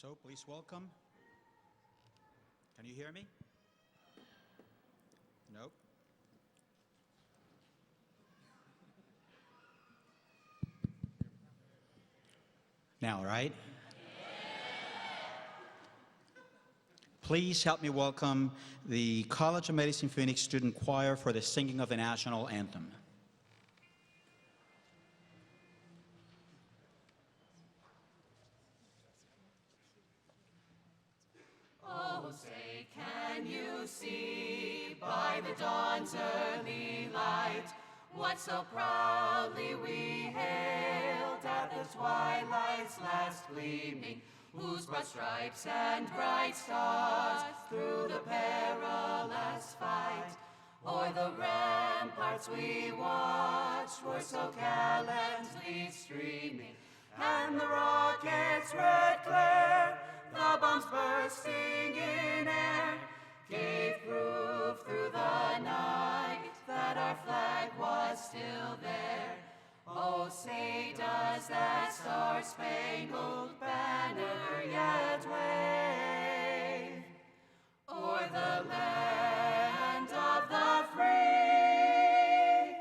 So please welcome. Can you hear me? Nope. Now, right? Please help me welcome the College of Medicine Phoenix Student Choir for the singing of the national anthem. Oh, say, can you see by the dawn's early light what so proudly we hailed at the twilight's last gleaming, whose broad stripes and bright stars through the perilous fight o'er the ramparts we watched were so gallantly streaming, and the rocket's red glare, the bombs bursting in air, gave proof through the night that our flag was still there. Oh, say, does that star-spangled banner yet wave o'er the land of the free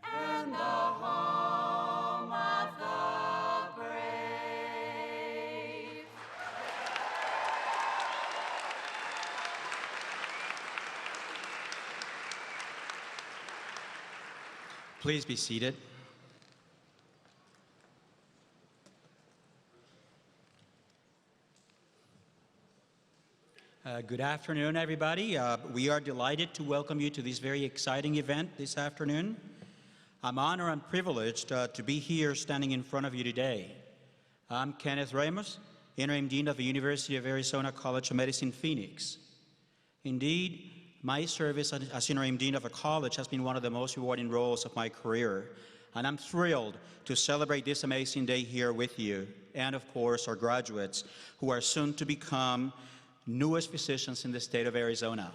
and the home of the brave? Please be seated. Good afternoon, everybody. We are delighted to welcome you to this very exciting event this afternoon. I'm honored and privileged to be here standing in front of you today. I'm Kenneth Ramos, Interim Dean of the University of Arizona College of Medicine, Phoenix. Indeed, my service as Interim Dean of a college has been one of the most rewarding roles of my career, and I'm thrilled to celebrate this amazing day here with you, and of course our graduates who are soon to become newest physicians in the state of Arizona.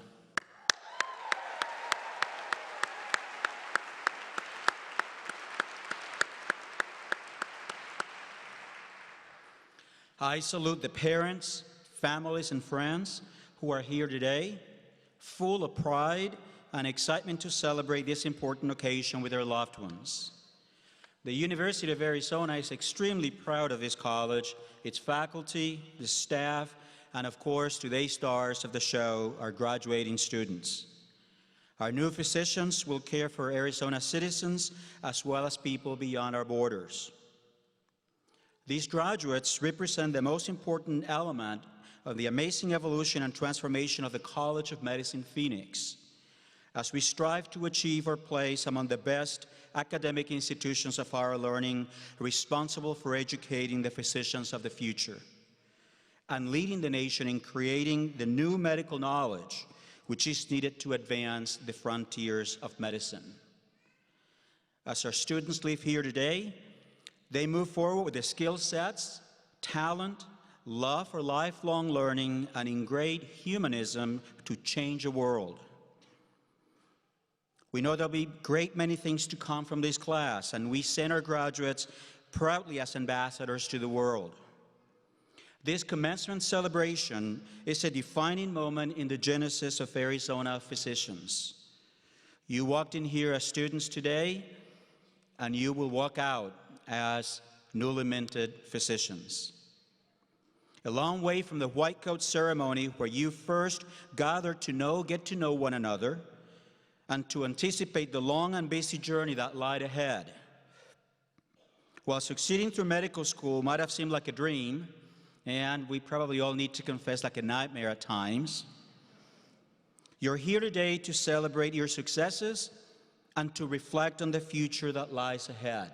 I salute the parents, families, and friends who are here today, full of pride and excitement to celebrate this important occasion with their loved ones. The University of Arizona is extremely proud of this college, its faculty, the staff, and of course, today's stars of the show, our graduating students. Our new physicians will care for Arizona citizens as well as people beyond our borders. These graduates represent the most important element of the amazing evolution and transformation of the College of Medicine Phoenix, as we strive to achieve our place among the best academic institutions of our learning, responsible for educating the physicians of the future, and leading the nation in creating the new medical knowledge which is needed to advance the frontiers of medicine. As our students live here today, they move forward with the skill sets, talent, love for lifelong learning, and ingrained humanism to change the world. We know there'll be great many things to come from this class, and we send our graduates proudly as ambassadors to the world. This commencement celebration is a defining moment in the genesis of Arizona physicians. You walked in here as students today, and you will walk out as newly minted physicians. A long way from the white coat ceremony where you first gathered to get to know one another, and to anticipate the long and busy journey that lied ahead. While succeeding through medical school might have seemed like a dream, and we probably all need to confess like a nightmare at times, you're here today to celebrate your successes and to reflect on the future that lies ahead.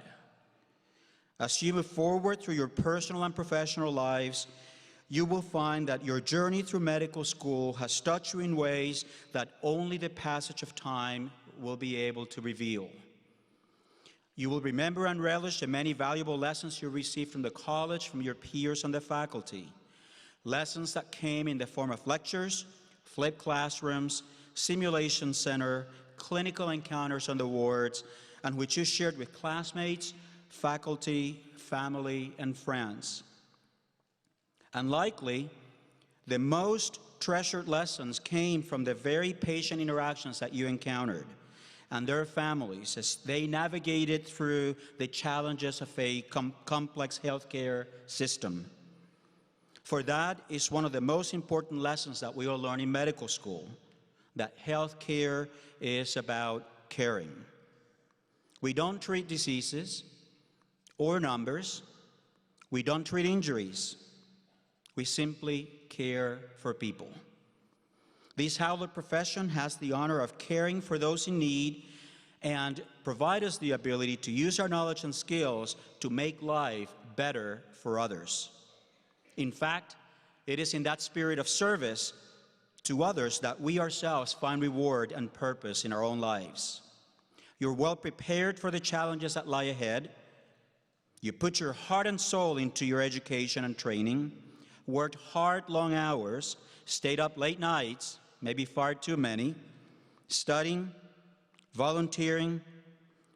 As you move forward through your personal and professional lives, you will find that your journey through medical school has touched you in ways that only the passage of time will be able to reveal. You will remember and relish the many valuable lessons you received from the college, from your peers and the faculty. Lessons that came in the form of lectures, flipped classrooms, simulation center, clinical encounters on the wards, and which you shared with classmates, faculty, family, and friends. And likely, the most treasured lessons came from the very patient interactions that you encountered and their families as they navigated through the challenges of a complex healthcare system. For that is one of the most important lessons that we all learn in medical school, that healthcare is about caring. We don't treat diseases or numbers. We don't treat injuries. We simply care for people. This hallowed profession has the honor of caring for those in need and provide us the ability to use our knowledge and skills to make life better for others. In fact, it is in that spirit of service to others that we ourselves find reward and purpose in our own lives. You're well prepared for the challenges that lie ahead. You put your heart and soul into your education and training, worked hard long hours, stayed up late nights, maybe far too many, studying, volunteering,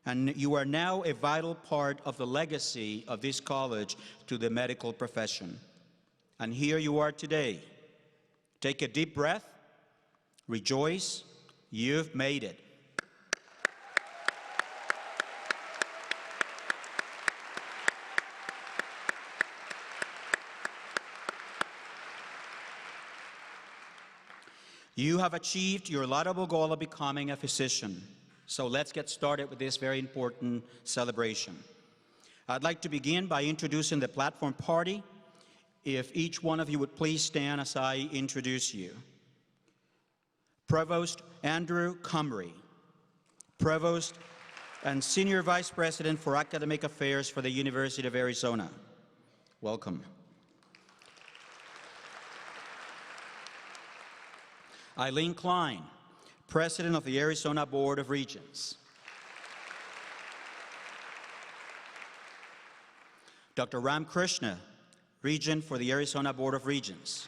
and you are now a vital part of the legacy of this college to the medical profession. And here you are today. Take a deep breath, rejoice, you've made it. You have achieved your laudable goal of becoming a physician. So let's get started with this very important celebration. I'd like to begin by introducing the platform party. If each one of you would please stand as I introduce you. Provost Andrew Cumry, Provost and Senior Vice President for Academic Affairs for the University of Arizona. Welcome. Eileen Klein, President of the Arizona Board of Regents. Dr. Ram Krishna, Regent for the Arizona Board of Regents.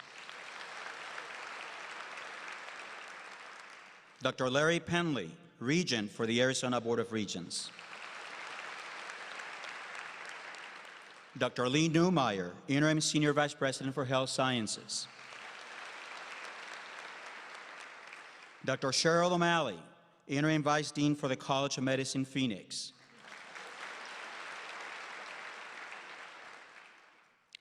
Dr. Larry Penley, Regent for the Arizona Board of Regents. Dr. Lee Neumeyer, Interim Senior Vice President for Health Sciences. Dr. Cheryl O'Malley, Interim Vice Dean for the College of Medicine, Phoenix.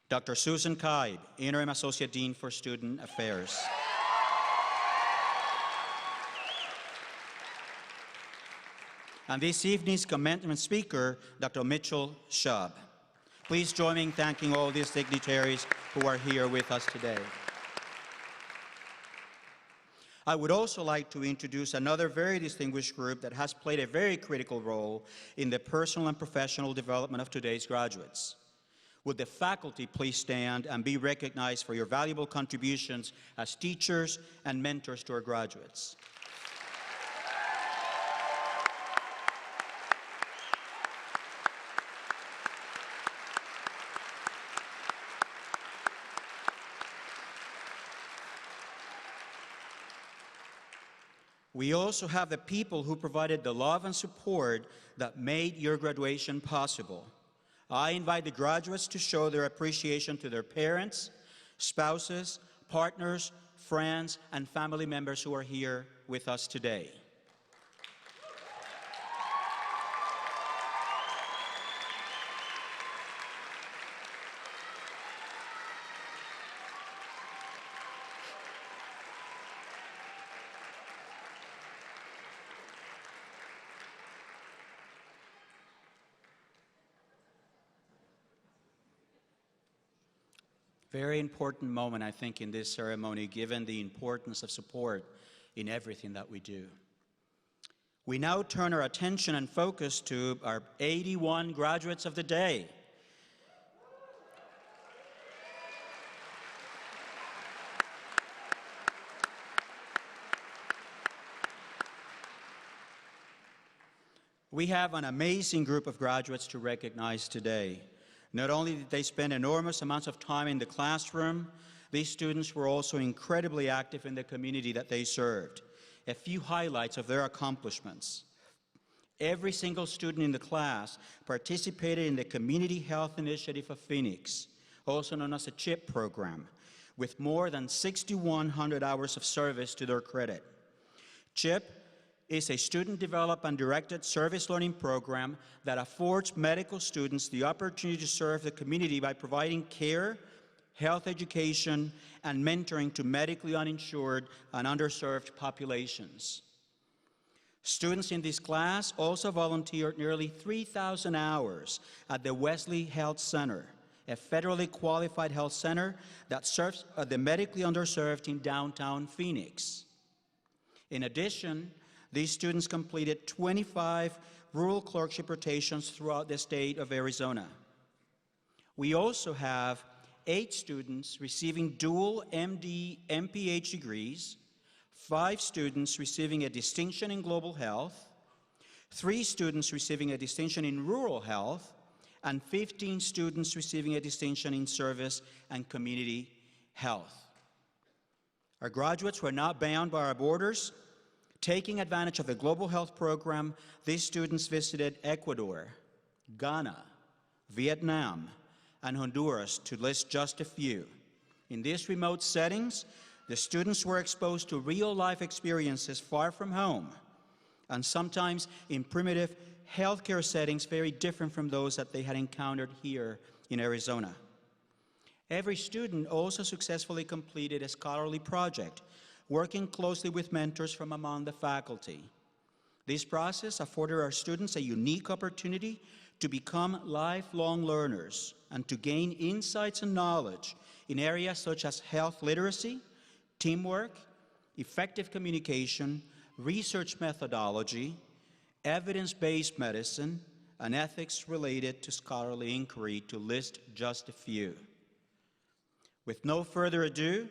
Dr. Susan Kaib, Interim Associate Dean for Student Affairs. And this evening's commencement speaker, Dr. Mitchell Schaub. Please join me in thanking all these dignitaries who are here with us today. I would also like to introduce another very distinguished group that has played a very critical role in the personal and professional development of today's graduates. Would the faculty please stand and be recognized for your valuable contributions as teachers and mentors to our graduates? We also have the people who provided the love and support that made your graduation possible. I invite the graduates to show their appreciation to their parents, spouses, partners, friends, and family members who are here with us today. Very important moment, I think, in this ceremony, given the importance of support in everything that we do. We now turn our attention and focus to our 81 graduates of the day. We have an amazing group of graduates to recognize today. Not only did they spend enormous amounts of time in the classroom, these students were also incredibly active in the community that they served. A few highlights of their accomplishments. Every single student in the class participated in the Community Health Initiative of Phoenix, also known as a CHIP program, with more than 6,100 hours of service to their credit. CHIP is a student-developed and directed service learning program that affords medical students the opportunity to serve the community by providing care, health education, and mentoring to medically uninsured and underserved populations. Students in this class also volunteered nearly 3,000 hours at the Wesley Health Center, a federally qualified health center that serves the medically underserved in downtown Phoenix. In addition, these students completed 25 rural clerkship rotations throughout the state of Arizona. We also have 8 students receiving dual MD, MPH degrees, 5 students receiving a distinction in global health, 3 students receiving a distinction in rural health, and 15 students receiving a distinction in service and community health. Our graduates were not bound by our borders. Taking advantage of the global health program, these students visited Ecuador, Ghana, Vietnam, and Honduras, to list just a few. In these remote settings, the students were exposed to real-life experiences far from home, and sometimes in primitive healthcare settings very different from those that they had encountered here in Arizona. Every student also successfully completed a scholarly project, working closely with mentors from among the faculty. This process afforded our students a unique opportunity to become lifelong learners and to gain insights and knowledge in areas such as health literacy, teamwork, effective communication, research methodology, evidence-based medicine, and ethics related to scholarly inquiry, to list just a few. With no further ado,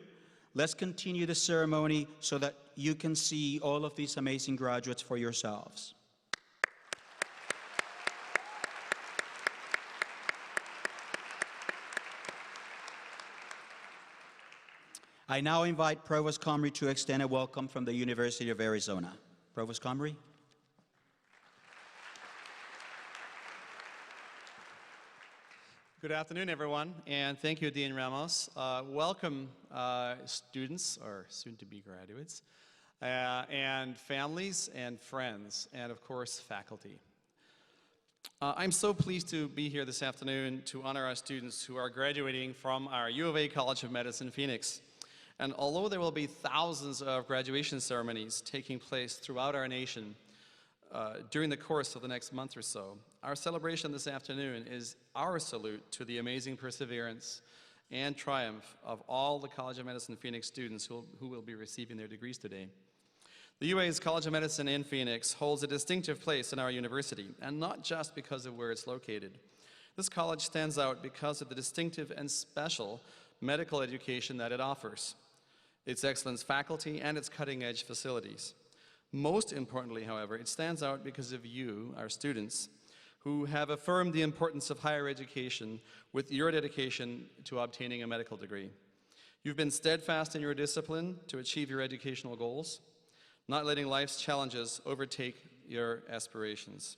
let's continue the ceremony so that you can see all of these amazing graduates for yourselves. I now invite Provost Comrie to extend a welcome from the University of Arizona. Provost Comrie. Good afternoon, everyone, and thank you, Dean Ramos. Welcome, students, or soon-to-be graduates, and families and friends, and of course, faculty. I'm so pleased to be here this afternoon to honor our students who are graduating from our U of A College of Medicine, Phoenix. And although there will be thousands of graduation ceremonies taking place throughout our nation during the course of the next month or so, our celebration this afternoon is our salute to the amazing perseverance and triumph of all the College of Medicine Phoenix students who will be receiving their degrees today. The UA's College of Medicine in Phoenix holds a distinctive place in our university, and not just because of where it's located. This college stands out because of the distinctive and special medical education that it offers, its excellent faculty, and its cutting-edge facilities. Most importantly, however, it stands out because of you, our students, who have affirmed the importance of higher education with your dedication to obtaining a medical degree. You've been steadfast in your discipline to achieve your educational goals, not letting life's challenges overtake your aspirations.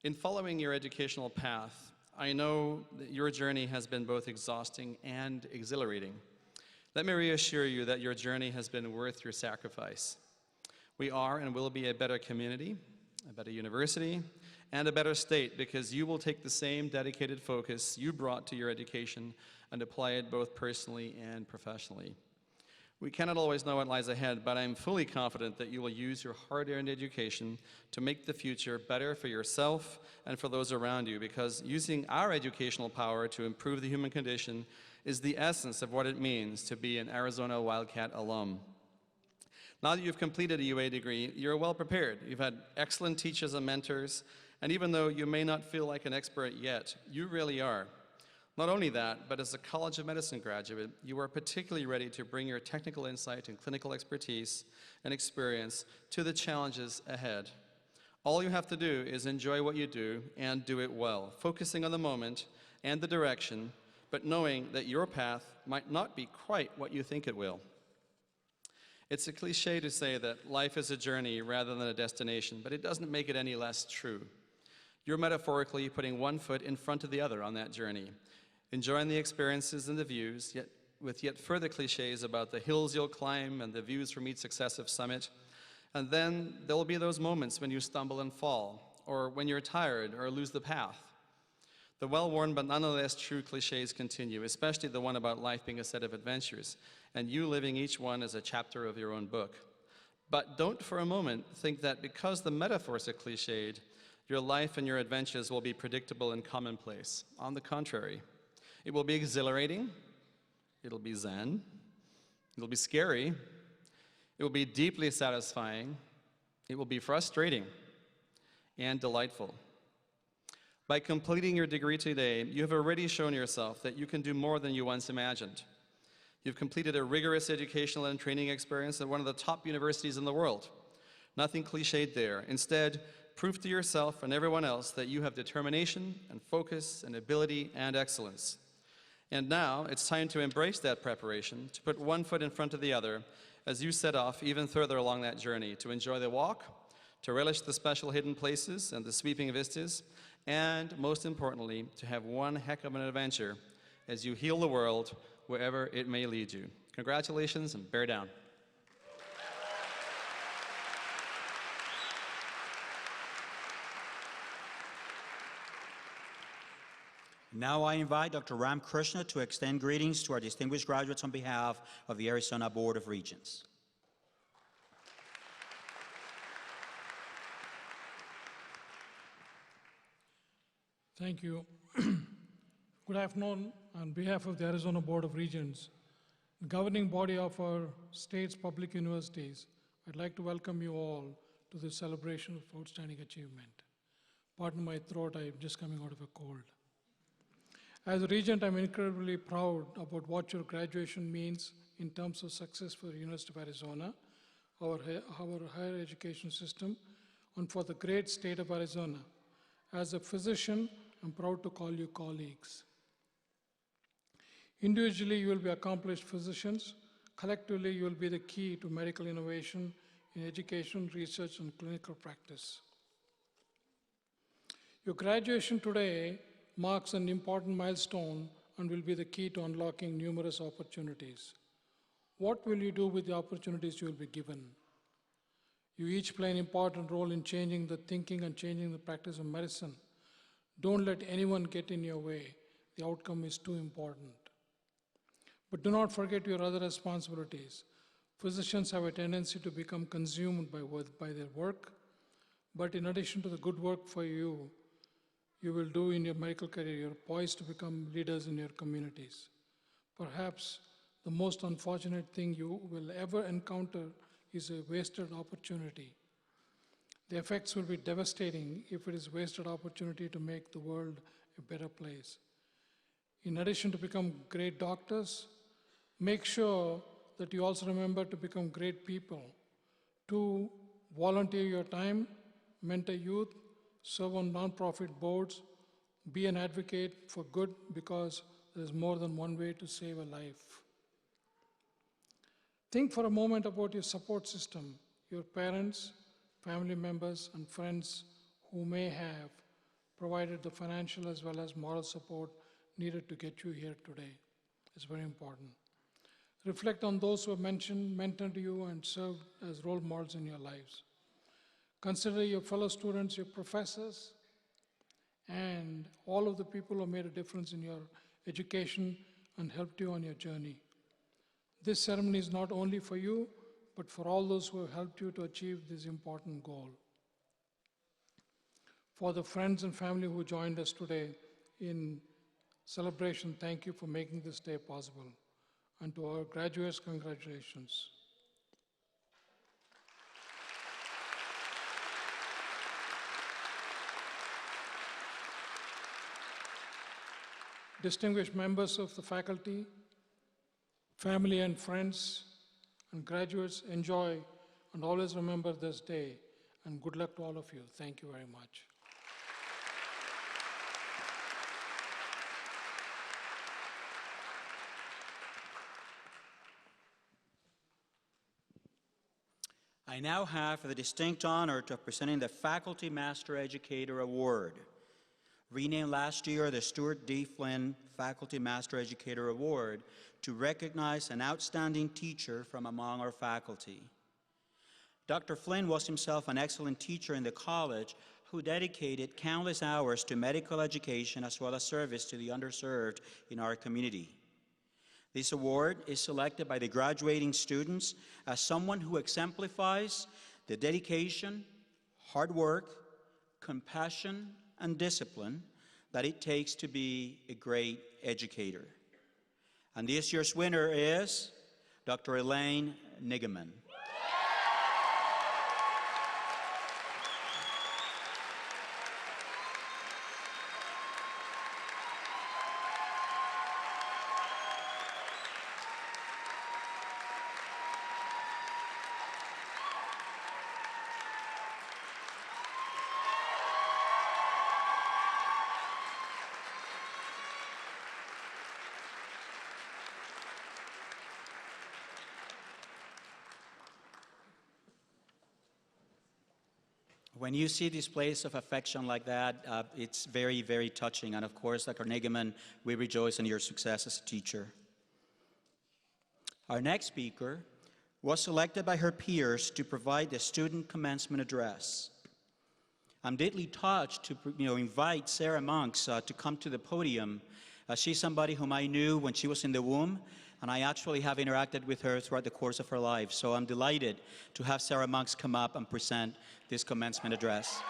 In following your educational path, I know that your journey has been both exhausting and exhilarating. Let me reassure you that your journey has been worth your sacrifice. We are and will be a better community, a better university, and a better state because you will take the same dedicated focus you brought to your education and apply it both personally and professionally. We cannot always know what lies ahead, but I'm fully confident that you will use your hard-earned education to make the future better for yourself and for those around you, because using our educational power to improve the human condition is the essence of what it means to be an Arizona Wildcat alum. Now that you've completed a UA degree, you're well prepared. You've had excellent teachers and mentors, and even though you may not feel like an expert yet, you really are. Not only that, but as a College of Medicine graduate, you are particularly ready to bring your technical insight and clinical expertise and experience to the challenges ahead. All you have to do is enjoy what you do and do it well, focusing on the moment and the direction, but knowing that your path might not be quite what you think it will. It's a cliche to say that life is a journey rather than a destination, but it doesn't make it any less true. You're metaphorically putting one foot in front of the other on that journey. enjoying the experiences and the views, with yet further cliches about the hills you'll climb and the views from each successive summit. And then there will be those moments when you stumble and fall, or when you're tired or lose the path. The well-worn but nonetheless true cliches continue, especially the one about life being a set of adventures, and you living each one as a chapter of your own book. But don't for a moment think that because the metaphors are cliched, your life and your adventures will be predictable and commonplace. On the contrary, it will be exhilarating, it'll be zen, it'll be scary, it will be deeply satisfying, it will be frustrating, and delightful. By completing your degree today, you have already shown yourself that you can do more than you once imagined. You've completed a rigorous educational and training experience at one of the top universities in the world. Nothing cliched there. Instead, prove to yourself and everyone else that you have determination and focus and ability and excellence. And now it's time to embrace that preparation, to put one foot in front of the other as you set off even further along that journey, to enjoy the walk, to relish the special hidden places and the sweeping vistas, and most importantly, to have one heck of an adventure as you heal the world wherever it may lead you. Congratulations and bear down. Now I invite Dr. Ram Krishna to extend greetings to our distinguished graduates on behalf of the Arizona Board of Regents. Thank you. Good afternoon. On behalf of the Arizona Board of Regents, the governing body of our state's public universities, I'd like to welcome you all to this celebration of outstanding achievement. Pardon my throat, I'm just coming out of a cold. As a regent, I'm incredibly proud about what your graduation means in terms of success for the University of Arizona, our higher education system, and for the great state of Arizona. As a physician, I'm proud to call you colleagues. Individually, you will be accomplished physicians. Collectively, you will be the key to medical innovation in education, research, and clinical practice. Your graduation today marks an important milestone and will be the key to unlocking numerous opportunities. What will you do with the opportunities you will be given? You each play an important role in changing the thinking and changing the practice of medicine. Don't let anyone get in your way. The outcome is too important. But do not forget your other responsibilities. Physicians have a tendency to become consumed by their work, but in addition to the good work for you will do in your medical career, you're poised to become leaders in your communities. Perhaps the most unfortunate thing you will ever encounter is a wasted opportunity. The effects will be devastating if it is wasted opportunity to make the world a better place. In addition to become great doctors, make sure that you also remember to become great people, to volunteer your time, mentor youth, serve on nonprofit boards, be an advocate for good because there is more than one way to save a life. Think for a moment about your support system, your parents, family members, and friends who may have provided the financial as well as moral support needed to get you here today. It's very important. Reflect on those who have mentored you and served as role models in your lives. Consider your fellow students, your professors, and all of the people who made a difference in your education and helped you on your journey. This ceremony is not only for you, but for all those who have helped you to achieve this important goal. For the friends and family who joined us today in celebration, thank you for making this day possible. And to our graduates, congratulations. Distinguished members of the faculty, family and friends, and graduates, enjoy and always remember this day. And good luck to all of you. Thank you very much. I now have the distinct honor of presenting the Faculty Master Educator Award. Renamed last year the Stuart D. Flynn Faculty Master Educator Award to recognize an outstanding teacher from among our faculty. Dr. Flynn was himself an excellent teacher in the college who dedicated countless hours to medical education as well as service to the underserved in our community. This award is selected by the graduating students as someone who exemplifies the dedication, hard work, compassion, and discipline that it takes to be a great educator. And this year's winner is Dr. Elaine Nigaman. When you see displays of affection like that, it's very, very touching. And of course, Dr. Nigaman, we rejoice in your success as a teacher. Our next speaker was selected by her peers to provide the student commencement address. I'm deeply touched to invite Sarah Monks to come to the podium. She's somebody whom I knew when she was in the womb, and I actually have interacted with her throughout the course of her life. So I'm delighted to have Sarah Monks come up and present this commencement address.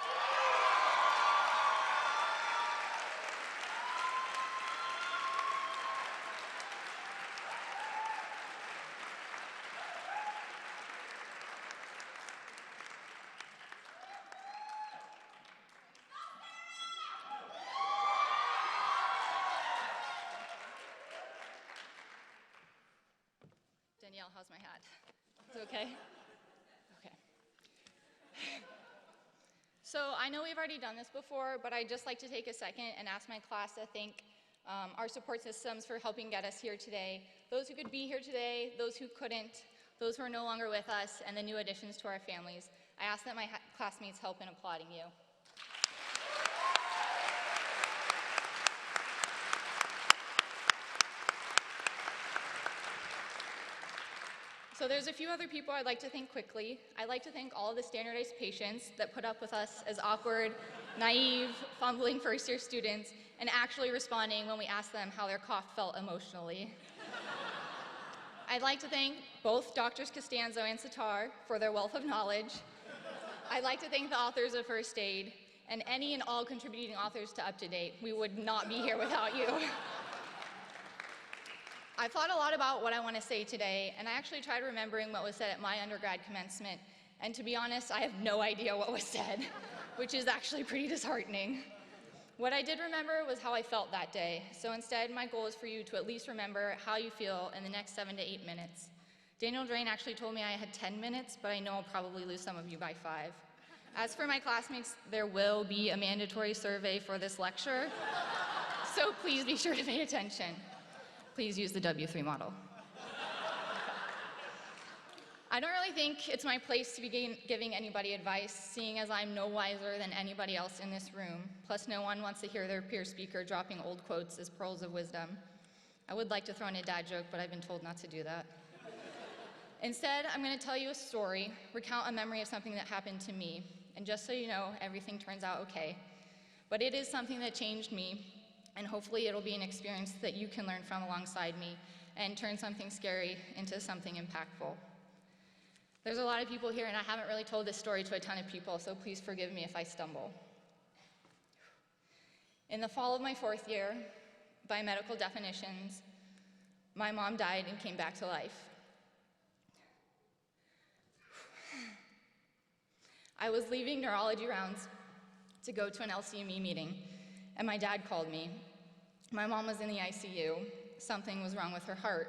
Danielle, how's my hat? Is it okay? Okay. So I know we've already done this before, but I'd just like to take a second and ask my class to thank our support systems for helping get us here today. Those who could be here today, those who couldn't, those who are no longer with us, and the new additions to our families. I ask that my classmates help in applauding you. So there's a few other people I'd like to thank quickly. I'd like to thank all of the standardized patients that put up with us as awkward, naive, fumbling first-year students and actually responding when we asked them how their cough felt emotionally. I'd like to thank both Drs. Costanzo and Sitar for their wealth of knowledge. I'd like to thank the authors of First Aid and any and all contributing authors to Up to Date. We would not be here without you. I've thought a lot about what I want to say today, and I actually tried remembering what was said at my undergrad commencement, and to be honest, I have no idea what was said, which is actually pretty disheartening. What I did remember was how I felt that day, so instead my goal is for you to at least remember how you feel in the next 7 to 8 minutes. Daniel Drain actually told me I had 10 minutes, but I know I'll probably lose some of you by 5. As for my classmates, there will be a mandatory survey for this lecture, so please be sure to pay attention. Please use the W3 model. I don't really think it's my place to be giving anybody advice, seeing as I'm no wiser than anybody else in this room. Plus, no one wants to hear their peer speaker dropping old quotes as pearls of wisdom. I would like to throw in a dad joke, but I've been told not to do that. Instead, I'm going to tell you a story, recount a memory of something that happened to me. And just so you know, everything turns out okay. But it is something that changed me, and hopefully it'll be an experience that you can learn from alongside me and turn something scary into something impactful. There's a lot of people here, and I haven't really told this story to a ton of people, so please forgive me if I stumble. In the fall of my 4th year, by medical definitions, my mom died and came back to life. I was leaving neurology rounds to go to an LCME meeting, and my dad called me. My mom was in the ICU. Something was wrong with her heart.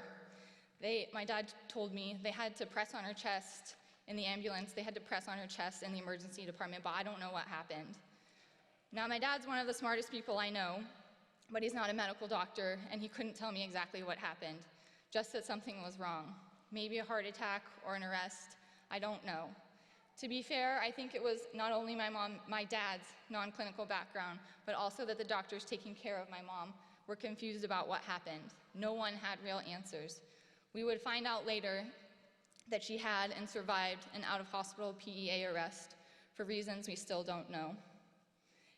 My dad told me they had to press on her chest in the ambulance. They had to press on her chest in the emergency department, but I don't know what happened. Now, my dad's one of the smartest people I know, but he's not a medical doctor, and he couldn't tell me exactly what happened, just that something was wrong. Maybe a heart attack or an arrest, I don't know. To be fair, I think it was not only my dad's non-clinical background, but also that the doctors taking care of my mom were confused about what happened. No one had real answers. We would find out later that she had and survived an out-of-hospital PEA arrest for reasons we still don't know.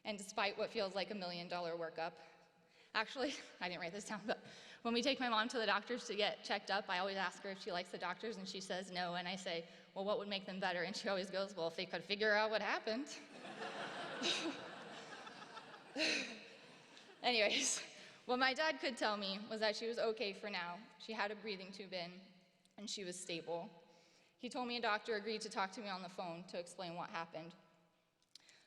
And despite what feels like $1 million workup, actually, I didn't write this down, but when we take my mom to the doctors to get checked up, I always ask her if she likes the doctors, and she says no, and I say, well, what would make them better? And she always goes, well, if they could figure out what happened. Anyways, what my dad could tell me was that she was okay for now. She had a breathing tube in, and she was stable. He told me a doctor agreed to talk to me on the phone to explain what happened.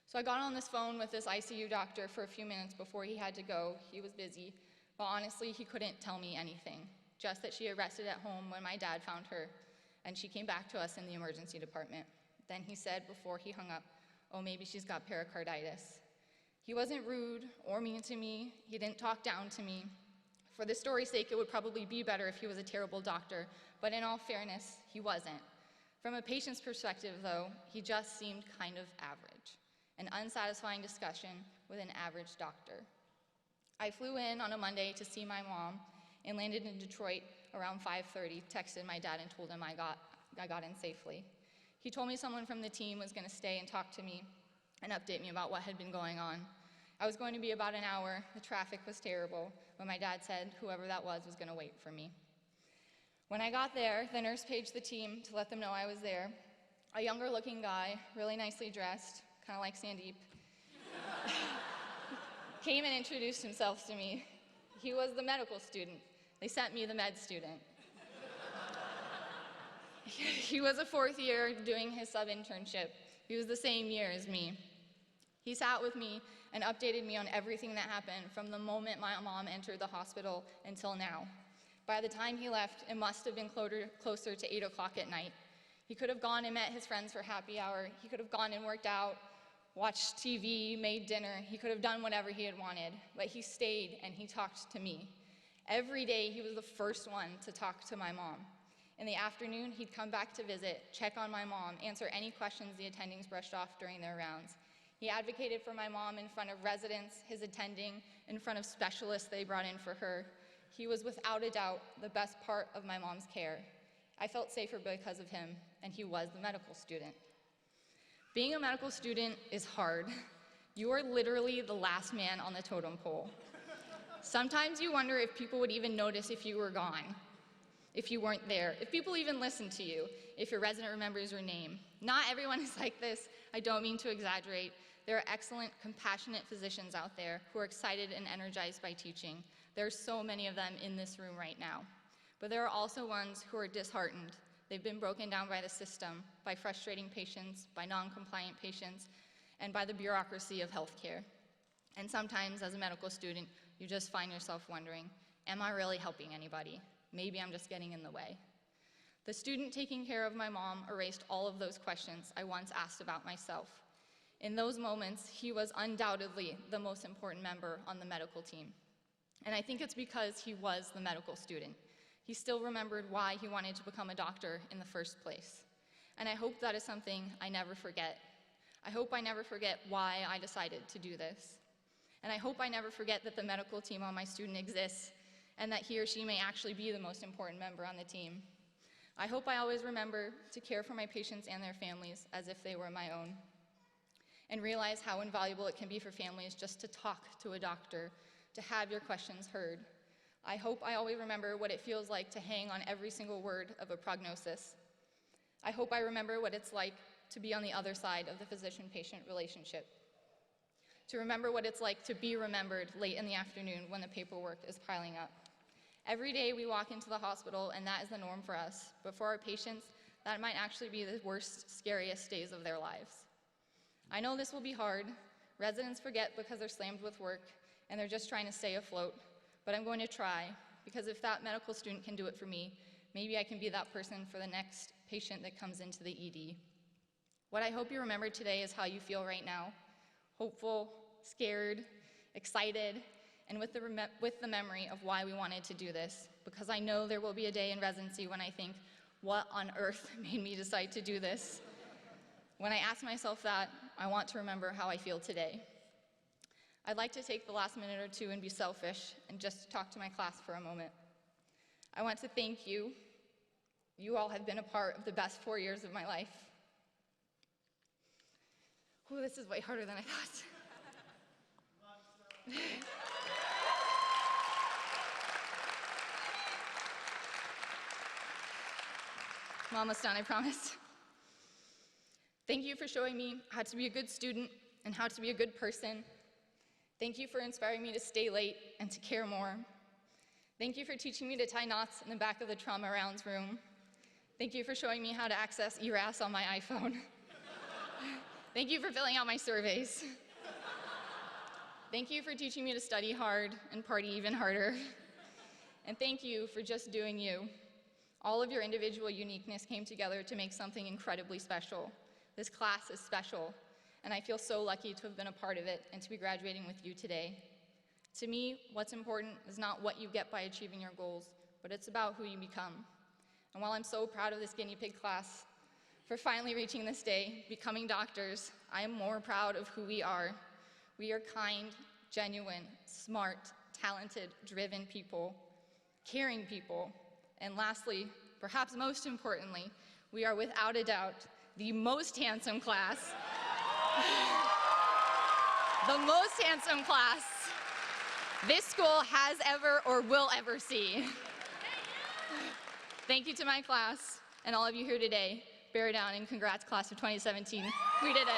So I got on this phone with this ICU doctor for a few minutes before he had to go. He was busy, but honestly, he couldn't tell me anything, just that she rested at home when my dad found her, and she came back to us in the emergency department. Then he said before he hung up, oh, maybe she's got pericarditis. He wasn't rude or mean to me. He didn't talk down to me. For the story's sake, it would probably be better if he was a terrible doctor, but in all fairness, he wasn't. From a patient's perspective, though, he just seemed kind of average. An unsatisfying discussion with an average doctor. I flew in on a Monday to see my mom and landed in Detroit around 5:30, texted my dad and told him I got in safely. He told me someone from the team was going to stay and talk to me and update me about what had been going on. I was going to be about an hour. The traffic was terrible, but my dad said whoever that was going to wait for me. When I got there, the nurse paged the team to let them know I was there. A younger-looking guy, really nicely dressed, kind of like Sandeep, came and introduced himself to me. He was the medical student. They sent me the med student. He was a fourth year doing his sub-internship. He was the same year as me. He sat with me and updated me on everything that happened from the moment my mom entered the hospital until now. By the time he left, it must have been closer to 8 o'clock at night. He could have gone and met his friends for happy hour. He could have gone and worked out, watched TV, made dinner. He could have done whatever he had wanted, but he stayed and he talked to me. Every day, he was the first one to talk to my mom. In the afternoon, he'd come back to visit, check on my mom, answer any questions the attendings brushed off during their rounds. He advocated for my mom in front of residents, his attending, in front of specialists they brought in for her. He was without a doubt the best part of my mom's care. I felt safer because of him, and he was the medical student. Being a medical student is hard. You are literally the last man on the totem pole. Sometimes you wonder if people would even notice if you were gone, if you weren't there, if people even listened to you, if your resident remembers your name. Not everyone is like this. I don't mean to exaggerate. There are excellent, compassionate physicians out there who are excited and energized by teaching. There are so many of them in this room right now. But there are also ones who are disheartened. They've been broken down by the system, by frustrating patients, by non-compliant patients, and by the bureaucracy of healthcare. And sometimes, as a medical student, you just find yourself wondering, am I really helping anybody? Maybe I'm just getting in the way. The student taking care of my mom erased all of those questions I once asked about myself. In those moments, he was undoubtedly the most important member on the medical team. And I think it's because he was the medical student. He still remembered why he wanted to become a doctor in the first place. And I hope that is something I never forget. I hope I never forget why I decided to do this. And I hope I never forget that the medical team on my student exists and that he or she may actually be the most important member on the team. I hope I always remember to care for my patients and their families as if they were my own, and realize how invaluable it can be for families just to talk to a doctor, to have your questions heard. I hope I always remember what it feels like to hang on every single word of a prognosis. I hope I remember what it's like to be on the other side of the physician-patient relationship, to remember what it's like to be remembered late in the afternoon when the paperwork is piling up. Every day we walk into the hospital, and that is the norm for us, but for our patients, that might actually be the worst, scariest days of their lives. I know this will be hard. Residents forget because they're slammed with work, and they're just trying to stay afloat, but I'm going to try, because if that medical student can do it for me, maybe I can be that person for the next patient that comes into the ED. What I hope you remember today is how you feel right now, hopeful, scared, excited, and with the memory of why we wanted to do this, because I know there will be a day in residency when I think, what on earth made me decide to do this? When I ask myself that, I want to remember how I feel today. I'd like to take the last minute or two and be selfish and just talk to my class for a moment. I want to thank you. You all have been a part of the best 4 years of my life. Ooh, this is way harder than I thought. I'm almost done, I promise. Thank you for showing me how to be a good student and how to be a good person. Thank you for inspiring me to stay late and to care more. Thank you for teaching me to tie knots in the back of the trauma rounds room. Thank you for showing me how to access ERAS on my iPhone. Thank you for filling out my surveys. Thank you for teaching me to study hard and party even harder. And thank you for just doing you. All of your individual uniqueness came together to make something incredibly special. This class is special, and I feel so lucky to have been a part of it and to be graduating with you today. To me, what's important is not what you get by achieving your goals, but it's about who you become. And while I'm so proud of this guinea pig class for finally reaching this day, becoming doctors, I am more proud of who we are. We are kind, genuine, smart, talented, driven people, caring people. And lastly, perhaps most importantly, we are without a doubt the most handsome class. The most handsome class this school has ever or will ever see. Thank you to my class and all of you here today. Bear down and congrats, class of 2017. We did it.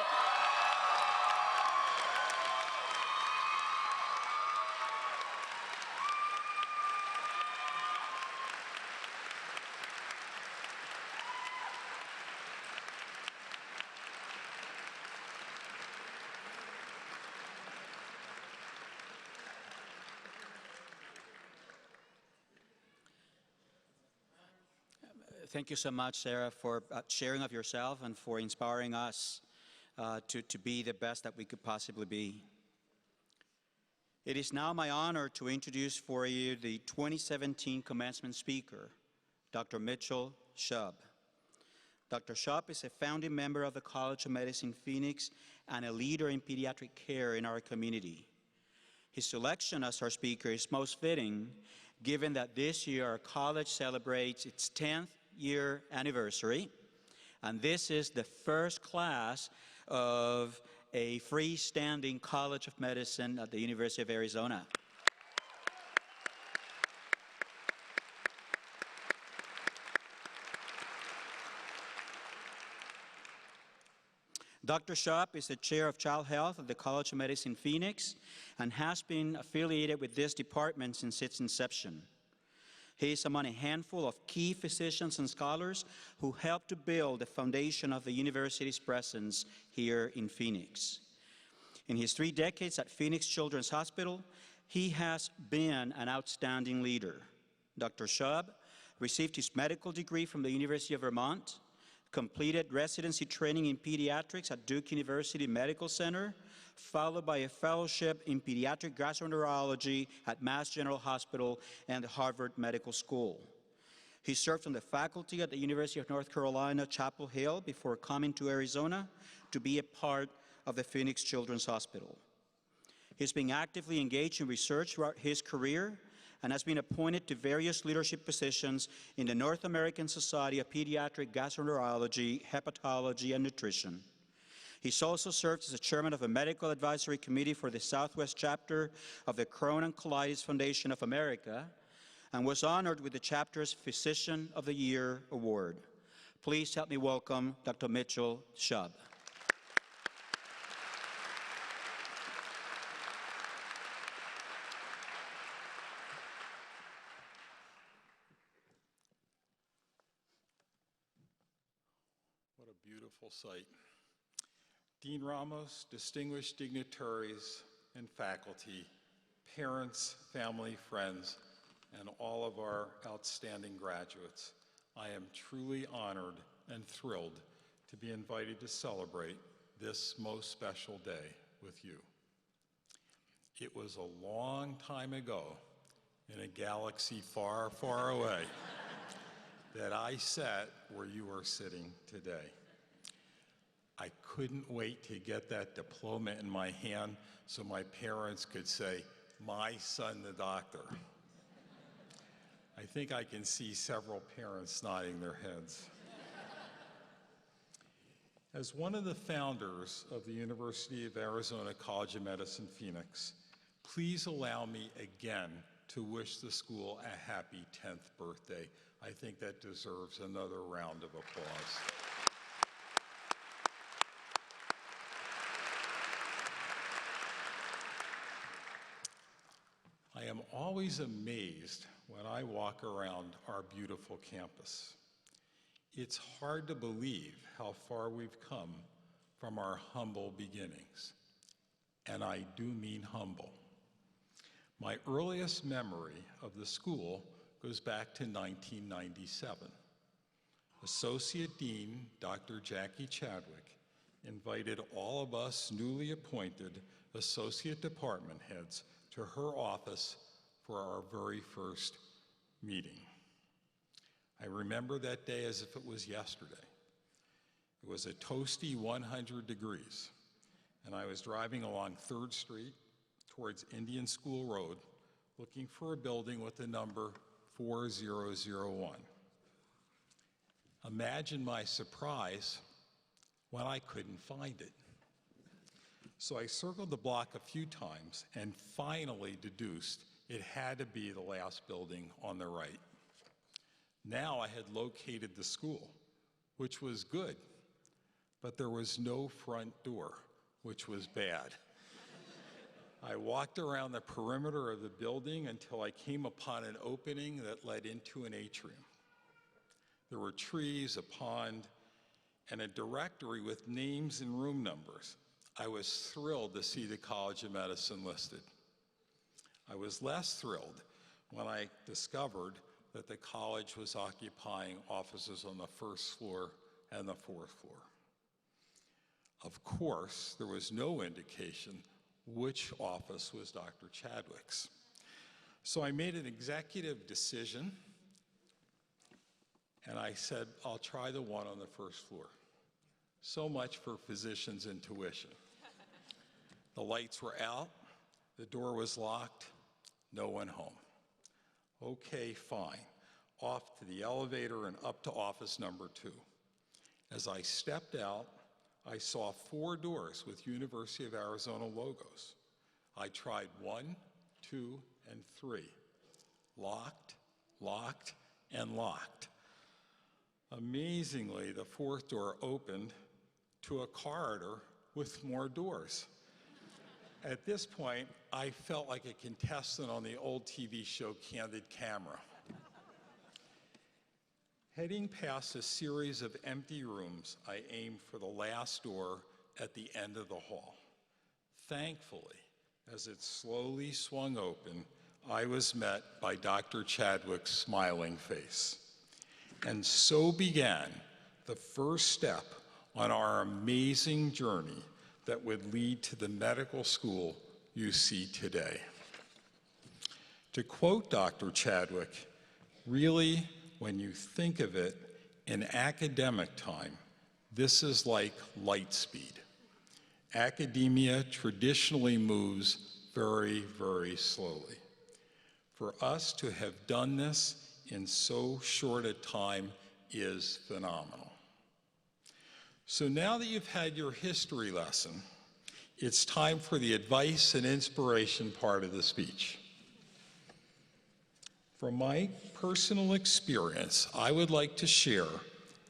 Thank you so much, Sarah, for sharing of yourself and for inspiring us to be the best that we could possibly be. It is now my honor to introduce for you the 2017 commencement speaker, Dr. Mitchell Shub. Dr. Shub is a founding member of the College of Medicine Phoenix and a leader in pediatric care in our community. His selection as our speaker is most fitting, given that this year our college celebrates its 10th year anniversary, and this is the first class of a freestanding College of Medicine at the University of Arizona. Dr. Shub is the chair of child health at the College of Medicine Phoenix and has been affiliated with this department since its inception. He is among a handful of key physicians and scholars who helped to build the foundation of the university's presence here in Phoenix. In his 3 decades at Phoenix Children's Hospital, he has been an outstanding leader. Dr. Shub received his medical degree from the University of Vermont, completed residency training in pediatrics at Duke University Medical Center, followed by a fellowship in pediatric gastroenterology at Mass General Hospital and the Harvard Medical School. He served on the faculty at the University of North Carolina, Chapel Hill, before coming to Arizona to be a part of the Phoenix Children's Hospital. He's been actively engaged in research throughout his career and has been appointed to various leadership positions in the North American Society of Pediatric Gastroenterology, Hepatology, and Nutrition. He's also served as the chairman of a medical advisory committee for the Southwest chapter of the Crohn and Colitis Foundation of America and was honored with the chapter's Physician of the Year Award. Please help me welcome Dr. Mitchell Shub. What a beautiful sight. Dean Ramos, distinguished dignitaries and faculty, parents, family, friends, and all of our outstanding graduates, I am truly honored and thrilled to be invited to celebrate this most special day with you. It was a long time ago, in a galaxy far, far away, that I sat where you are sitting today. I couldn't wait to get that diploma in my hand so my parents could say, "My son, the doctor." I think I can see several parents nodding their heads. As one of the founders of the University of Arizona College of Medicine, Phoenix, please allow me again to wish the school a happy 10th birthday. I think that deserves another round of applause. I am always amazed when I walk around our beautiful campus. It's hard to believe how far we've come from our humble beginnings. And I do mean humble. My earliest memory of the school goes back to 1997. Associate Dean Dr. Jackie Chadwick invited all of us newly appointed associate department heads to her office for our very first meeting. I remember that day as if it was yesterday. It was a toasty 100 degrees, and I was driving along 3rd Street towards Indian School Road, looking for a building with the number 4001. Imagine my surprise when I couldn't find it. So I circled the block a few times and finally deduced it had to be the last building on the right. Now I had located the school, which was good, but there was no front door, which was bad. I walked around the perimeter of the building until I came upon an opening that led into an atrium. There were trees, a pond, and a directory with names and room numbers. I was thrilled to see the College of Medicine listed. I was less thrilled when I discovered that the college was occupying offices on the 1st floor and the 4th floor. Of course, there was no indication which office was Dr. Chadwick's. So I made an executive decision, and I said, I'll try the one on the 1st floor. So much for physicians' intuition. The lights were out, the door was locked, no one home. Okay, fine. Off to the elevator and up to office number 2. As I stepped out, I saw 4 doors with University of Arizona logos. I tried 1, 2, and 3. Locked, locked, and locked. Amazingly, the 4th door opened to a corridor with more doors. At this point, I felt like a contestant on the old TV show Candid Camera. Heading past a series of empty rooms, I aimed for the last door at the end of the hall. Thankfully, as it slowly swung open, I was met by Dr. Chadwick's smiling face. And so began the first step on our amazing journey that would lead to the medical school you see today. To quote Dr. Chadwick, really, when you think of it in academic time, this is like light speed. Academia traditionally moves very, very slowly. For us to have done this in so short a time is phenomenal. So now that you've had your history lesson, it's time for the advice and inspiration part of the speech. From my personal experience, I would like to share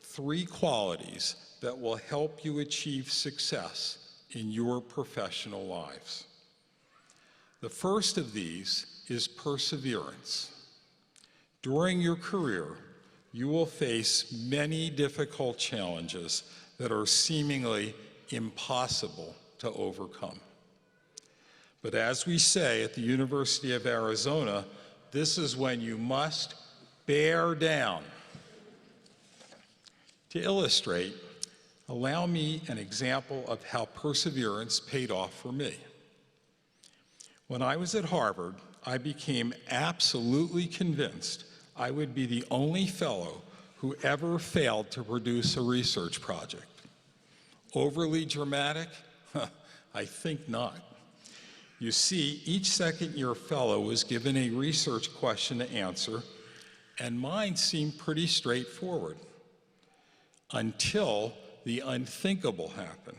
3 qualities that will help you achieve success in your professional lives. The first of these is perseverance. During your career, you will face many difficult challenges that are seemingly impossible to overcome. But as we say at the University of Arizona, this is when you must bear down. To illustrate, allow me an example of how perseverance paid off for me. When I was at Harvard, I became absolutely convinced I would be the only fellow who ever failed to produce a research project. Overly dramatic? I think not. You see, each second-year fellow was given a research question to answer, and mine seemed pretty straightforward until the unthinkable happened.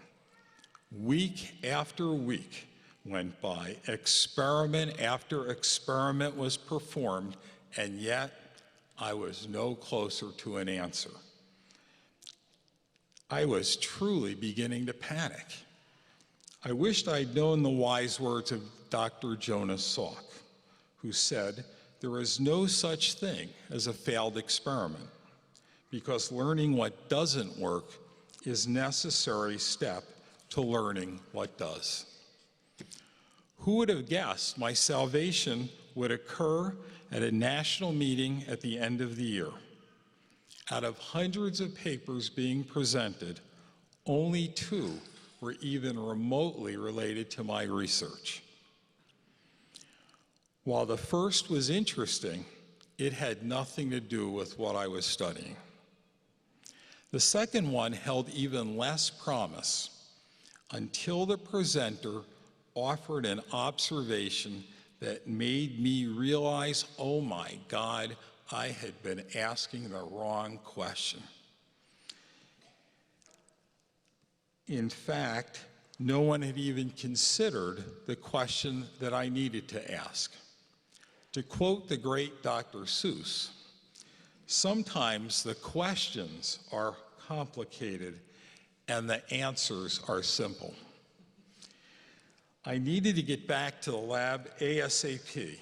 Week after week went by, experiment after experiment was performed, and yet I was no closer to an answer. I was truly beginning to panic. I wished I'd known the wise words of Dr. Jonas Salk, who said, "There is no such thing as a failed experiment, because learning what doesn't work is a necessary step to learning what does." Who would have guessed my salvation would occur at a national meeting at the end of the year? Out of hundreds of papers being presented, only 2 were even remotely related to my research. While the first was interesting, it had nothing to do with what I was studying. The second one held even less promise until the presenter offered an observation that made me realize, oh my God, I had been asking the wrong question. In fact, no one had even considered the question that I needed to ask. To quote the great Dr. Seuss, sometimes the questions are complicated and the answers are simple. I needed to get back to the lab ASAP,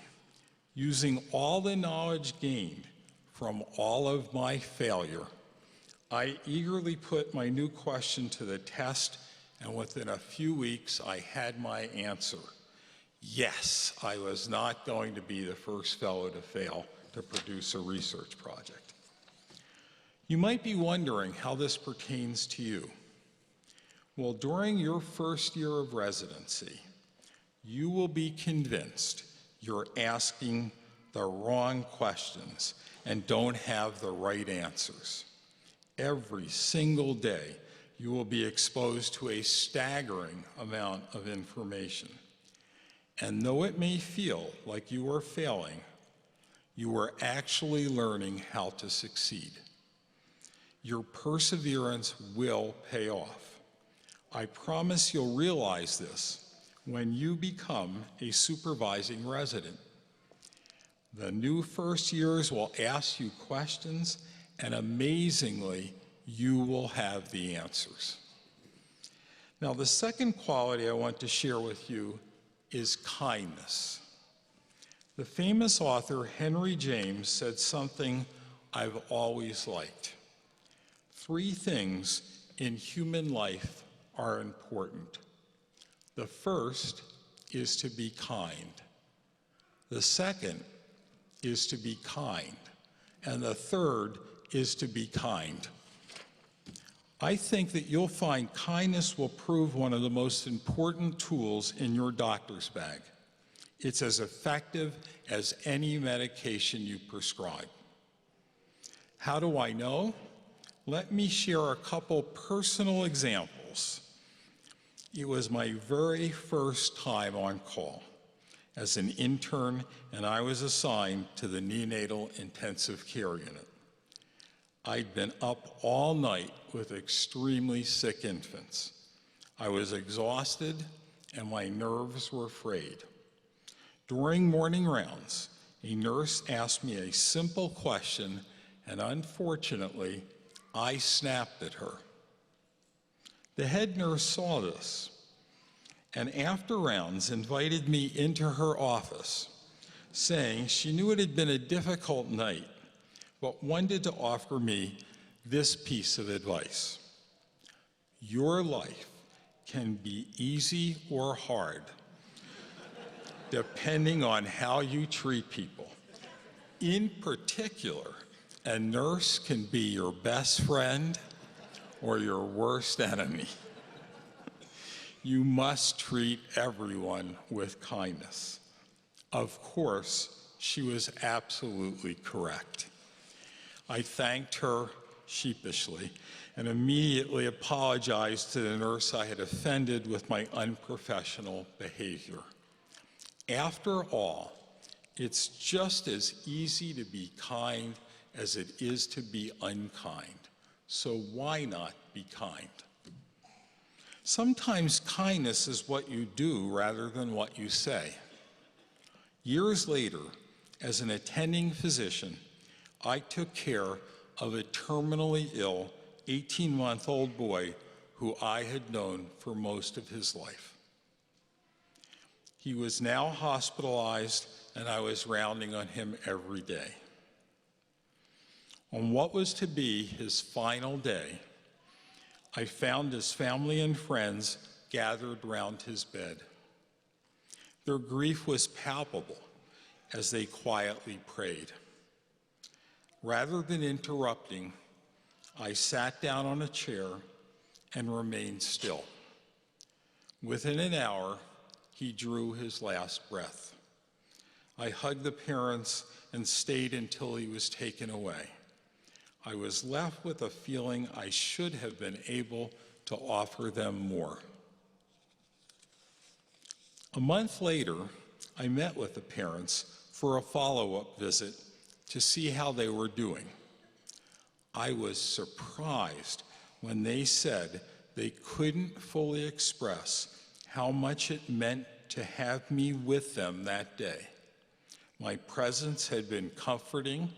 using all the knowledge gained from all of my failure. I eagerly put my new question to the test, and within a few weeks, I had my answer. Yes, I was not going to be the first fellow to fail to produce a research project. You might be wondering how this pertains to you. Well, during your first year of residency, you will be convinced you're asking the wrong questions and don't have the right answers. Every single day, you will be exposed to a staggering amount of information. And though it may feel like you are failing, you are actually learning how to succeed. Your perseverance will pay off. I promise you'll realize this when you become a supervising resident. The new first years will ask you questions, and amazingly, you will have the answers. Now, the second quality I want to share with you is kindness. The famous author Henry James said something I've always liked. 3 things in human life are important. The first is to be kind. The second is to be kind. And the third is to be kind. I think that you'll find kindness will prove one of the most important tools in your doctor's bag. It's as effective as any medication you prescribe. How do I know? Let me share a couple personal examples. It was my very first time on call as an intern, and I was assigned to the neonatal intensive care unit. I'd been up all night with extremely sick infants. I was exhausted, and my nerves were frayed. During morning rounds, a nurse asked me a simple question, and unfortunately, I snapped at her. The head nurse saw this, and after rounds invited me into her office, saying she knew it had been a difficult night, but wanted to offer me this piece of advice. Your life can be easy or hard, depending on how you treat people. In particular, a nurse can be your best friend or your worst enemy. You must treat everyone with kindness. Of course, she was absolutely correct. I thanked her, sheepishly and immediately apologized to the nurse I had offended with my unprofessional behavior. After all, it's just as easy to be kind as it is to be unkind. So why not be kind? Sometimes kindness is what you do rather than what you say. Years later, as an attending physician, I took care of a terminally ill 18-month-old boy who I had known for most of his life. He was now hospitalized, and I was rounding on him every day. On what was to be his final day, I found his family and friends gathered round his bed. Their grief was palpable as they quietly prayed. Rather than interrupting, I sat down on a chair and remained still. Within an hour, he drew his last breath. I hugged the parents and stayed until he was taken away. I was left with a feeling I should have been able to offer them more. A month later, I met with the parents for a follow-up visit to see how they were doing. I was surprised when they said they couldn't fully express how much it meant to have me with them that day. My presence had been comforting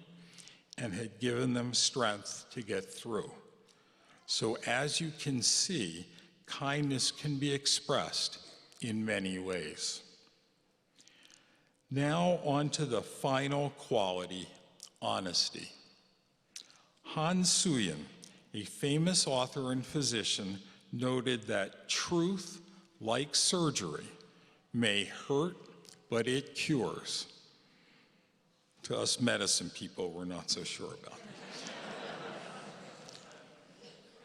and had given them strength to get through. So as you can see, kindness can be expressed in many ways. Now on to the final quality, honesty. Hans Suyen, a famous author and physician, noted that truth, like surgery, may hurt, but it cures. To us medicine people, we're not so sure about that.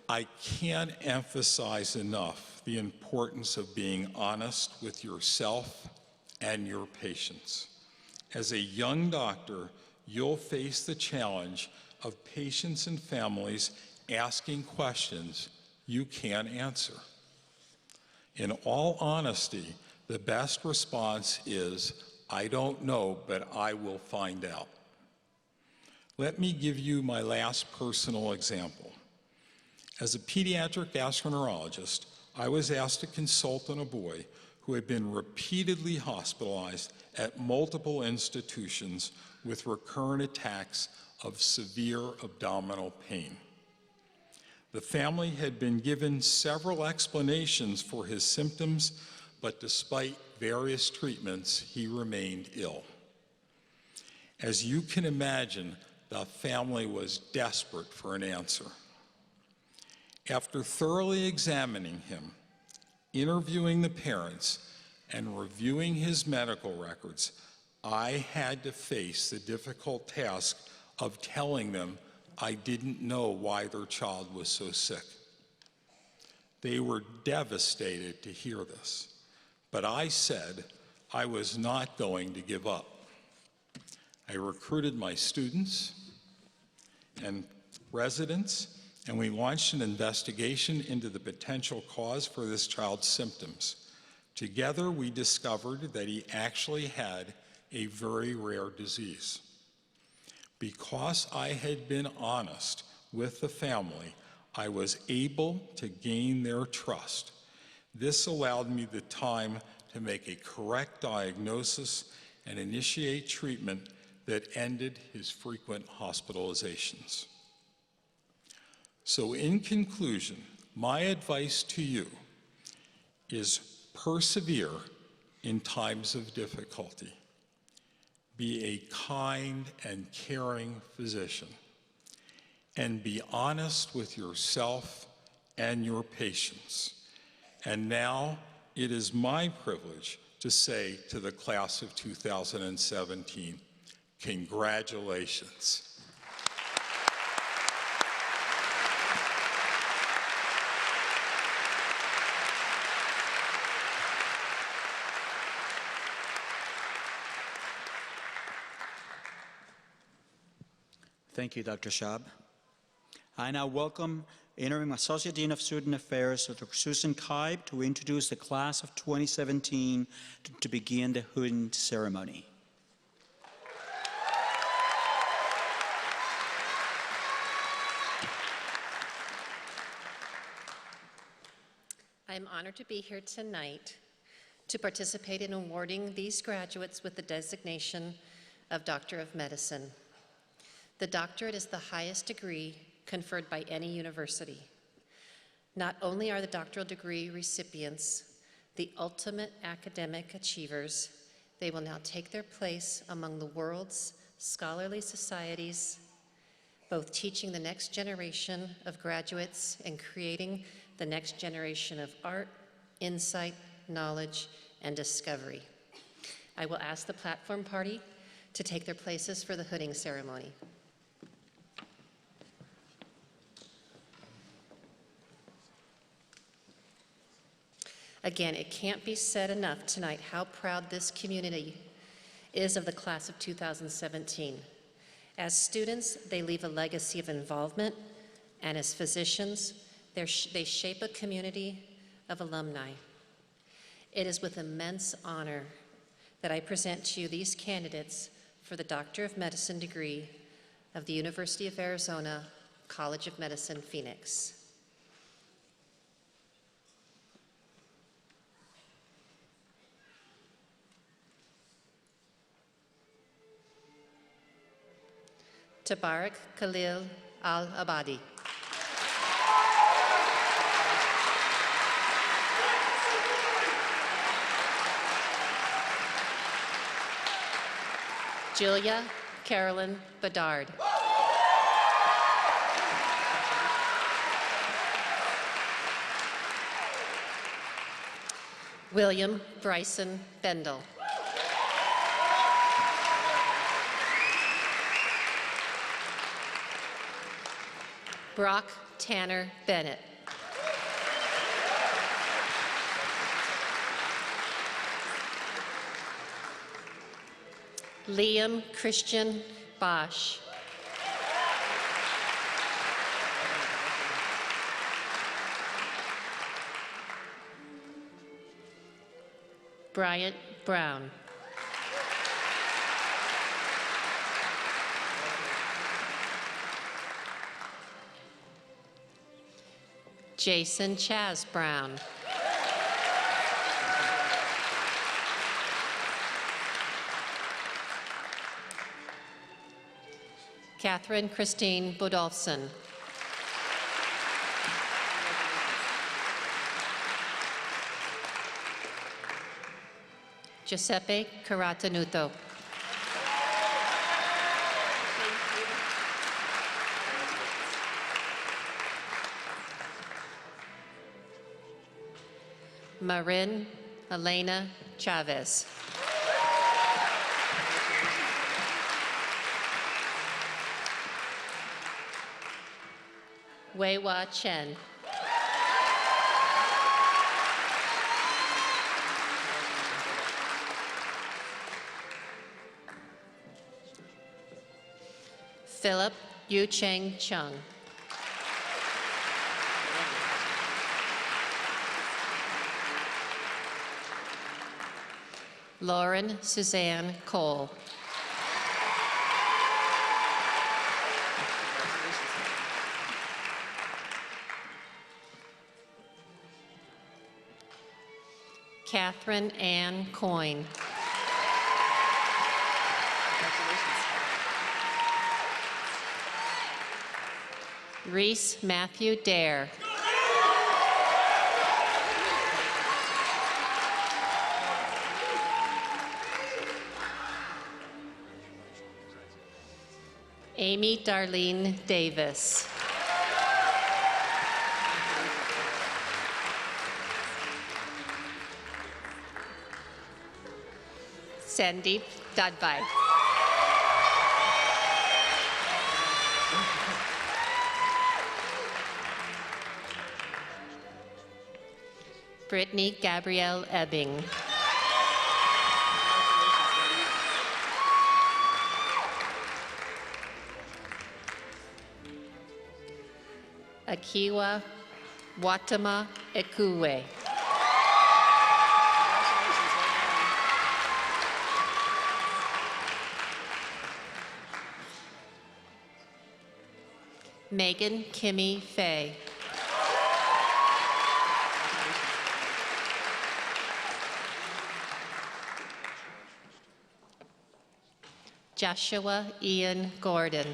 I can't emphasize enough the importance of being honest with yourself and your patients. As a young doctor, you'll face the challenge of patients and families asking questions you can't answer. In all honesty, the best response is, I don't know, but I will find out. Let me give you my last personal example. As a pediatric gastroenterologist, I was asked to consult on a boy who had been repeatedly hospitalized at multiple institutions with recurrent attacks of severe abdominal pain. The family had been given several explanations for his symptoms, but despite various treatments, he remained ill. As you can imagine, the family was desperate for an answer. After thoroughly examining him, interviewing the parents, and reviewing his medical records, I had to face the difficult task of telling them I didn't know why their child was so sick. They were devastated to hear this, but I said I was not going to give up. I recruited my students and residents, and we launched an investigation into the potential cause for this child's symptoms. Together, we discovered that he actually had a very rare disease. Because I had been honest with the family, I was able to gain their trust. This allowed me the time to make a correct diagnosis and initiate treatment that ended his frequent hospitalizations. So in conclusion, my advice to you is persevere in times of difficulty. Be a kind and caring physician, and be honest with yourself and your patients. And now it is my privilege to say to the class of 2017, congratulations. Thank you, Dr. Shab. I now welcome Interim Associate Dean of Student Affairs, Dr. Susan Kibe, to introduce the class of 2017 to begin the hooding ceremony. I am honored to be here tonight to participate in awarding these graduates with the designation of Doctor of Medicine. The doctorate is the highest degree conferred by any university. Not only are the doctoral degree recipients the ultimate academic achievers, they will now take their place among the world's scholarly societies, both teaching the next generation of graduates and creating the next generation of art, insight, knowledge, and discovery. I will ask the platform party to take their places for the hooding ceremony. Again, it can't be said enough tonight how proud this community is of the class of 2017. As students, they leave a legacy of involvement, and as physicians, they shape a community of alumni. It is with immense honor that I present to you these candidates for the Doctor of Medicine degree of the University of Arizona College of Medicine, Phoenix. Tabarak Khalil Al-Abadi. Julia Carolyn Bedard. William Bryson Bendel. Brock Tanner Bennett. Liam Christian Bosch. Bryant Brown. Jason Chaz Brown. Catherine Christine Budolfsson. Giuseppe Caratanuto. Marin Elena Chavez. Wei-Hua Chen. Philip Yu-Cheng Chung. Lauren Suzanne Cole. Catherine Ann Coyne. Reese Matthew Dare. Amy Darlene Davis. Sandeep Dadbhai. Brittany Gabrielle Ebbing. Akiwa Watama Ekuwe. Megan Kimmy Fay. Joshua Ian Gordon.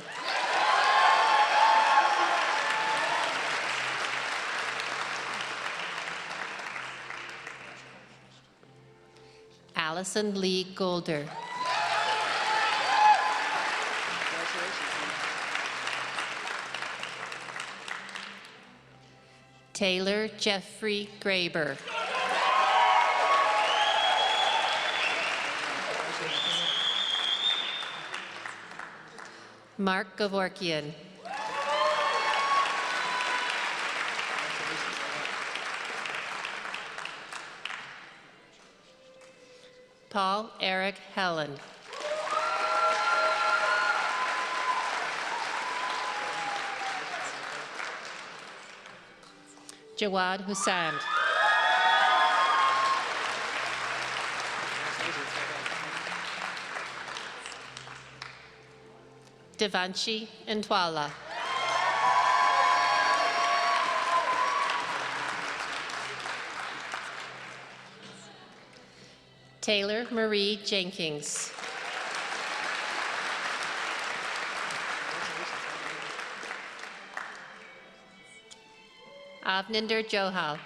Allison Lee Golder. Taylor Jeffrey Graber. Mark Gavorkian. Paul Eric Helen. Jawad Hussain. Devanshi Ntwala. Taylor Marie Jenkins. Avninder Johal.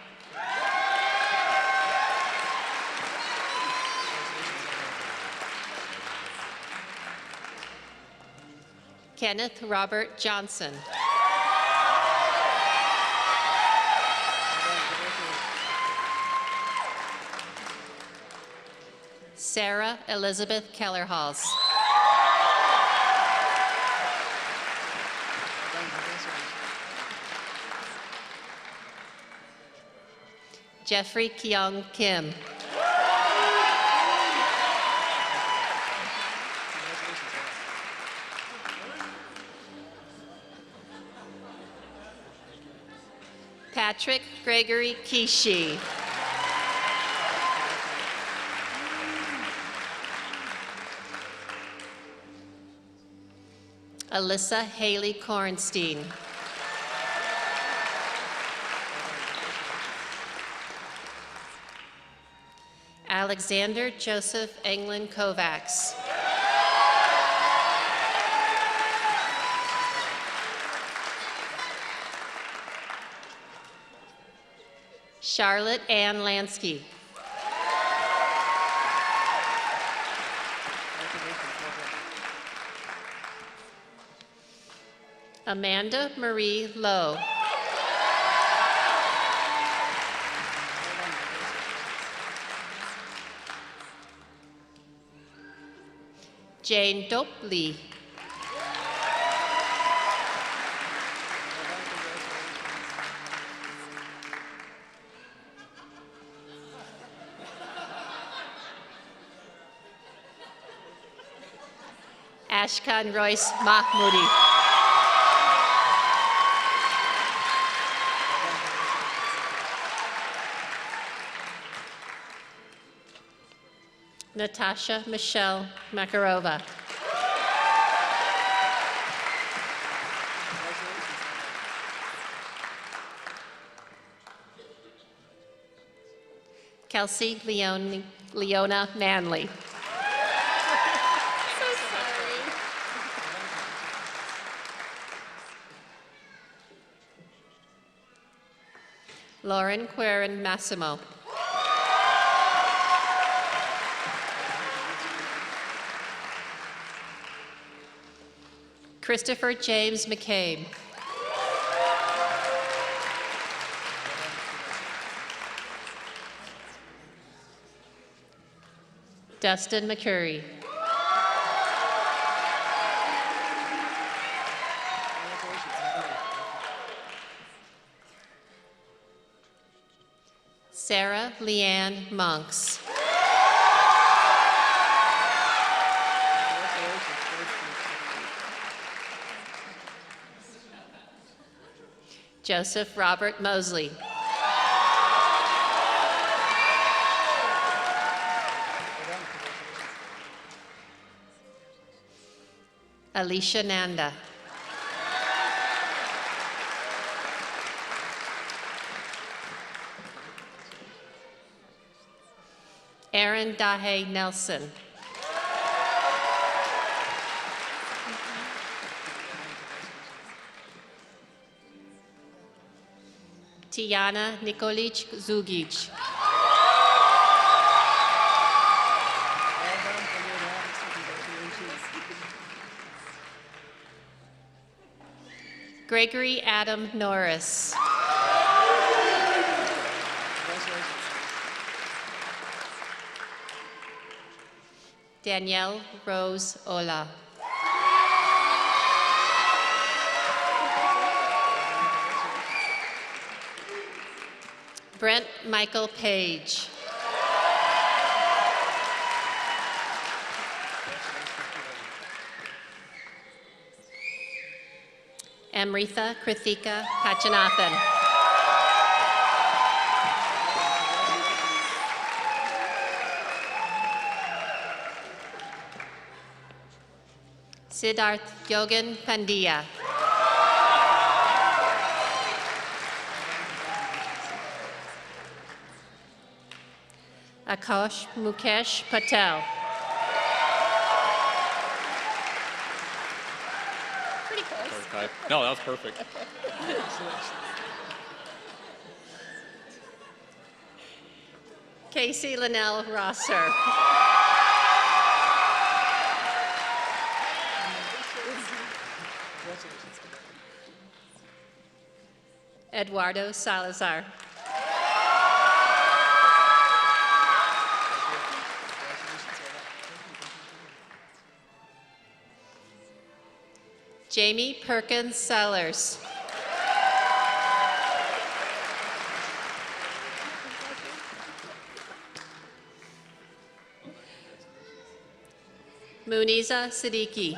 Kenneth Robert Johnson. Sarah Elizabeth Kellerhals. Jeffrey Kyung Kim. Patrick Gregory Kishi. Alyssa Haley Kornstein. Alexander Joseph Englund Kovacs. Charlotte Ann Lansky. Amanda Marie Lowe. Jane Dopley. Ashkan Royce Mahmoudi. Natasha Michelle Makarova. Kelsey Leona Manley. Lauren Querin Massimo. Christopher James McCabe. Dustin McCurry. Sarah Leanne Monks. Joseph Robert Mosley. Alicia Nanda. Aaron Dahe Nelson. Tiana Nikolic Zugic. Gregory Adam Norris. Danielle Rose Ola. Brent Michael Page. Amritha Krithika Pachanathan. Siddharth Yogan Pandya. Akash Mukesh Patel. Pretty close. No, that was perfect. Casey Linnell Rosser. Eduardo Salazar. Jamie Perkins Sellers. Muniza Siddiqui.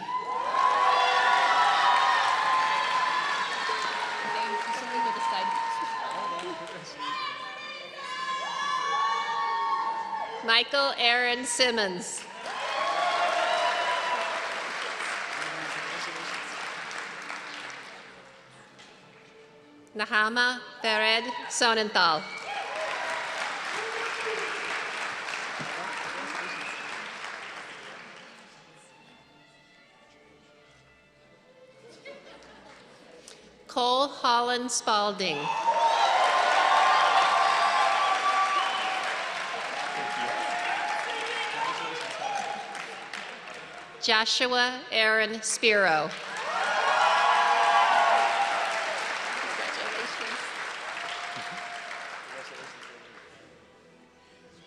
Michael Aaron Simmons. Nahama Fared Sonenthal. Cole Holland Spalding. Joshua Aaron Spiro.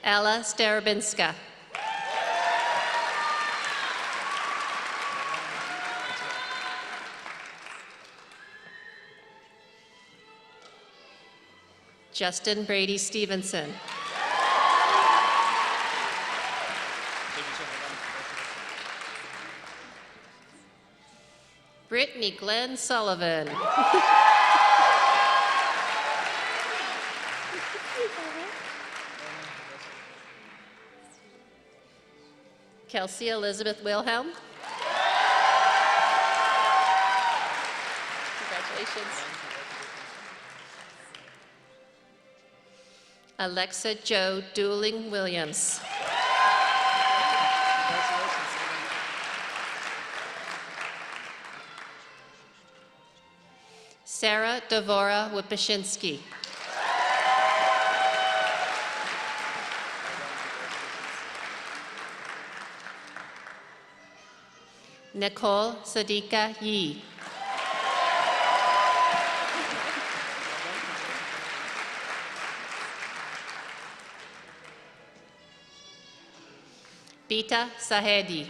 Ella Starobinska. Justin Brady Stevenson. Brittany Glenn Sullivan. Kelsey Elizabeth Wilhelm. Congratulations. Alexa Jo Dooling Williams. Sarah Devora Wipashinsky. Nicole Sadika Yee. Bita Sahedi.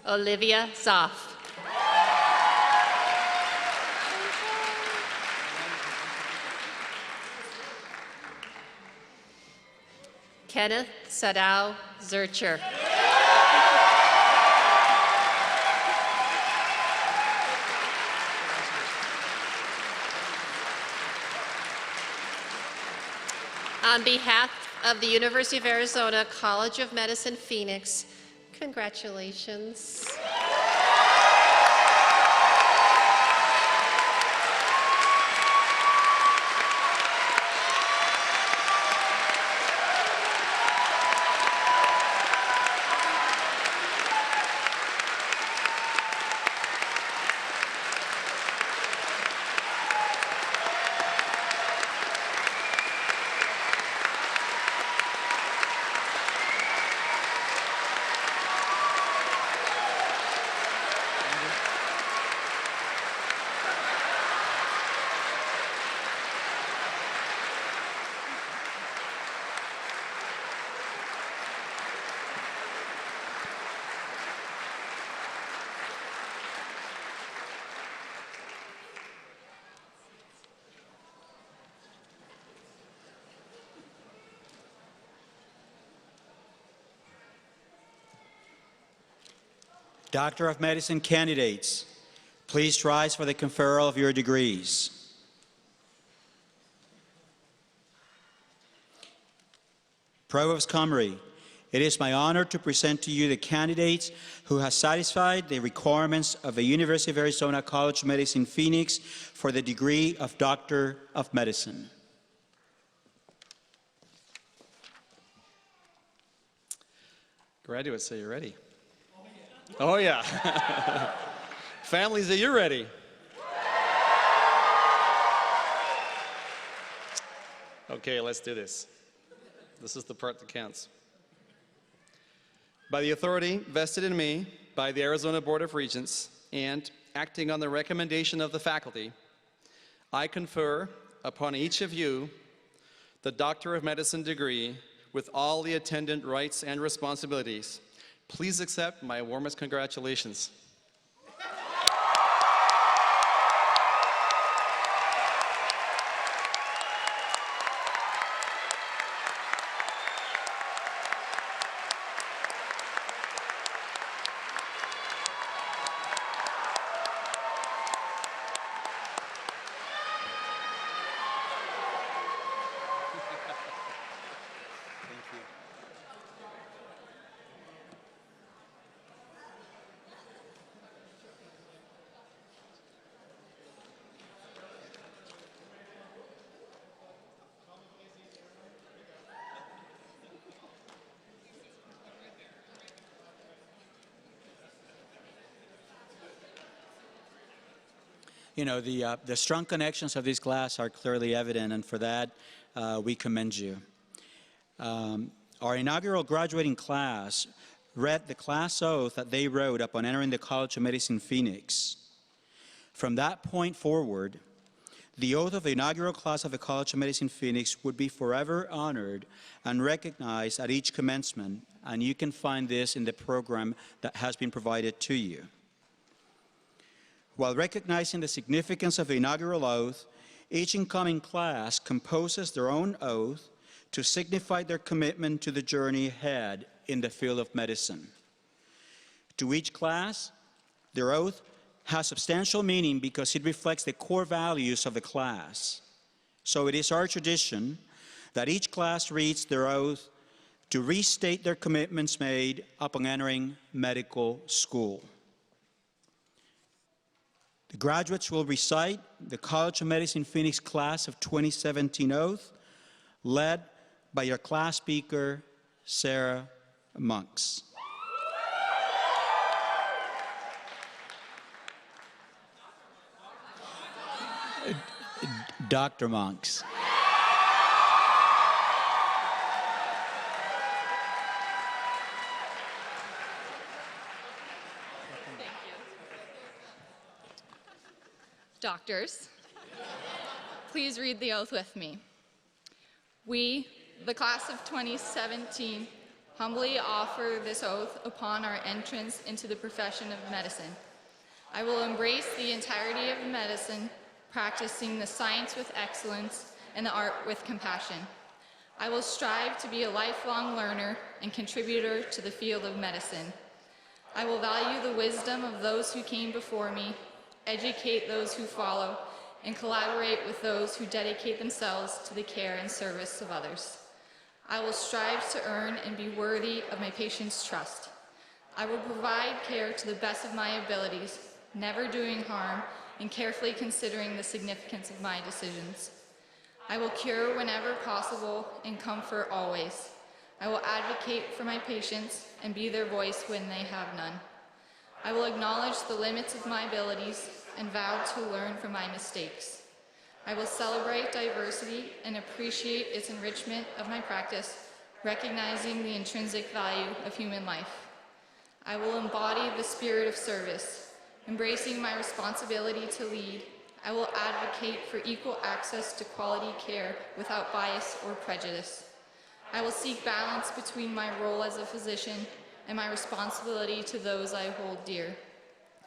Olivia Zoff. Kenneth Sadao Zurcher. On behalf of the University of Arizona College of Medicine, Phoenix, congratulations. Doctor of Medicine candidates, please rise for the conferral of your degrees. Provost Comrie, it is my honor to present to you the candidates who have satisfied the requirements of the University of Arizona College of Medicine, Phoenix for the degree of Doctor of Medicine. Graduates, say you're ready. Oh, yeah. Families, are you ready? Okay, let's do this. This is the part that counts. By the authority vested in me by the Arizona Board of Regents and acting on the recommendation of the faculty, I confer upon each of you the Doctor of Medicine degree with all the attendant rights and responsibilities. Please accept my warmest congratulations. You know, the strong connections of this class are clearly evident, and for that, we commend you. Our inaugural graduating class read the class oath that they wrote upon entering the College of Medicine, Phoenix. From that point forward, the oath of the inaugural class of the College of Medicine, Phoenix would be forever honored and recognized at each commencement, and you can find this in the program that has been provided to you. While recognizing the significance of the inaugural oath, each incoming class composes their own oath to signify their commitment to the journey ahead in the field of medicine. To each class, their oath has substantial meaning because it reflects the core values of the class. So it is our tradition that each class reads their oath to restate their commitments made upon entering medical school. The graduates will recite the College of Medicine Phoenix Class of 2017 oath, led by your class speaker, Sarah Monks. Dr. Monks. Doctors, please read the oath with me. We, the class of 2017, humbly offer this oath upon our entrance into the profession of medicine. I will embrace the entirety of medicine, practicing the science with excellence and the art with compassion. I will strive to be a lifelong learner and contributor to the field of medicine. I will value the wisdom of those who came before me, educate those who follow, and collaborate with those who dedicate themselves to the care and service of others. I will strive to earn and be worthy of my patients' trust. I will provide care to the best of my abilities, never doing harm and carefully considering the significance of my decisions. I will cure whenever possible and comfort always. I will advocate for my patients and be their voice when they have none. I will acknowledge the limits of my abilities and vow to learn from my mistakes. I will celebrate diversity and appreciate its enrichment of my practice, recognizing the intrinsic value of human life. I will embody the spirit of service, embracing my responsibility to lead. I will advocate for equal access to quality care without bias or prejudice. I will seek balance between my role as a physician and my responsibility to those I hold dear.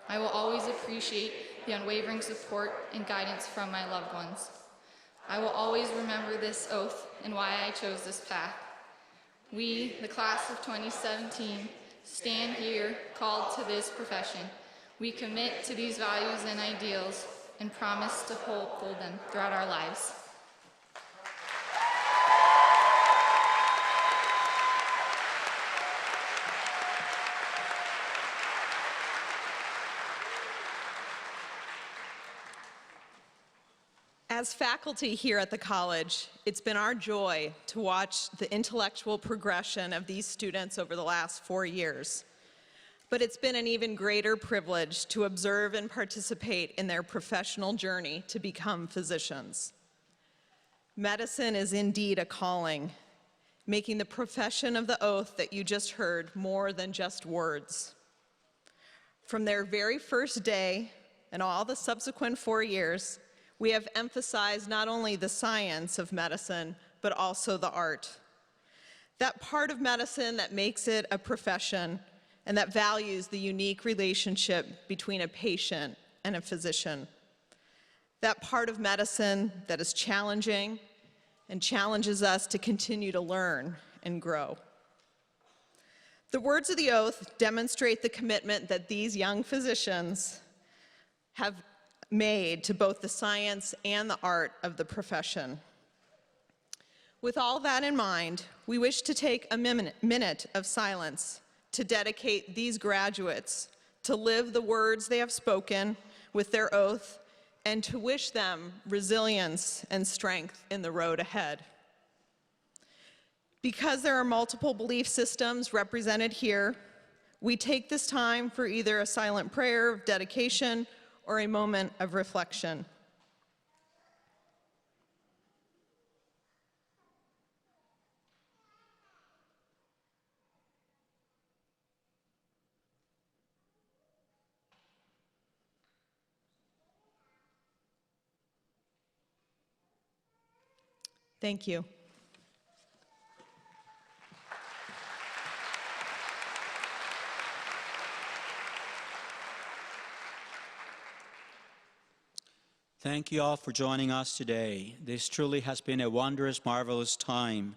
I will always appreciate the unwavering support and guidance from my loved ones. I will always remember this oath and why I chose this path. We, the class of 2017, stand here called to this profession. We commit to these values and ideals and promise to uphold them throughout our lives. As faculty here at the college, it's been our joy to watch the intellectual progression of these students over the last 4 years. But it's been an even greater privilege to observe and participate in their professional journey to become physicians. Medicine is indeed a calling, making the profession of the oath that you just heard more than just words. From their very first day and all the subsequent 4 years, we have emphasized not only the science of medicine, but also the art. That part of medicine that makes it a profession and that values the unique relationship between a patient and a physician. That part of medicine that is challenging and challenges us to continue to learn and grow. The words of the oath demonstrate the commitment that these young physicians have made to both the science and the art of the profession. With all that in mind, we wish to take a minute of silence to dedicate these graduates to live the words they have spoken with their oath and to wish them resilience and strength in the road ahead. Because there are multiple belief systems represented here, we take this time for either a silent prayer of dedication or a moment of reflection. Thank you. Thank you all for joining us today. This truly has been a wondrous, marvelous time,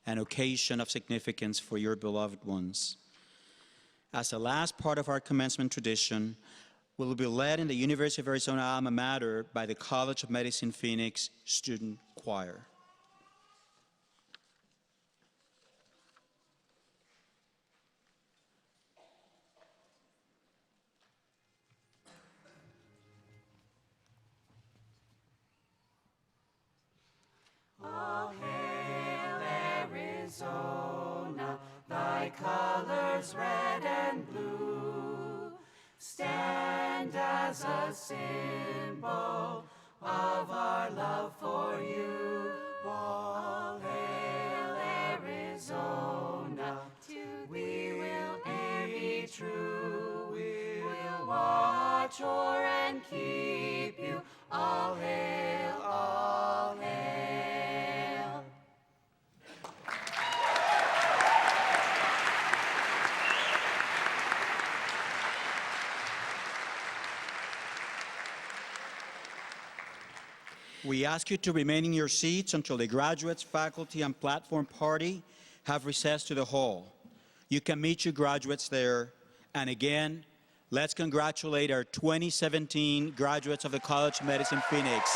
an occasion of significance for your beloved ones. As the last part of our commencement tradition, we will be led in the University of Arizona Alma Mater by the College of Medicine Phoenix Student Choir. All hail Arizona, thy colors red and blue stand as a symbol of our love for you. All hail Arizona, we will e'er be true. We'll watch o'er and keep you. All hail, all hail. We ask you to remain in your seats until the graduates, faculty, and platform party have recessed to the hall. You can meet your graduates there. And again, let's congratulate our 2017 graduates of the College of Medicine Phoenix.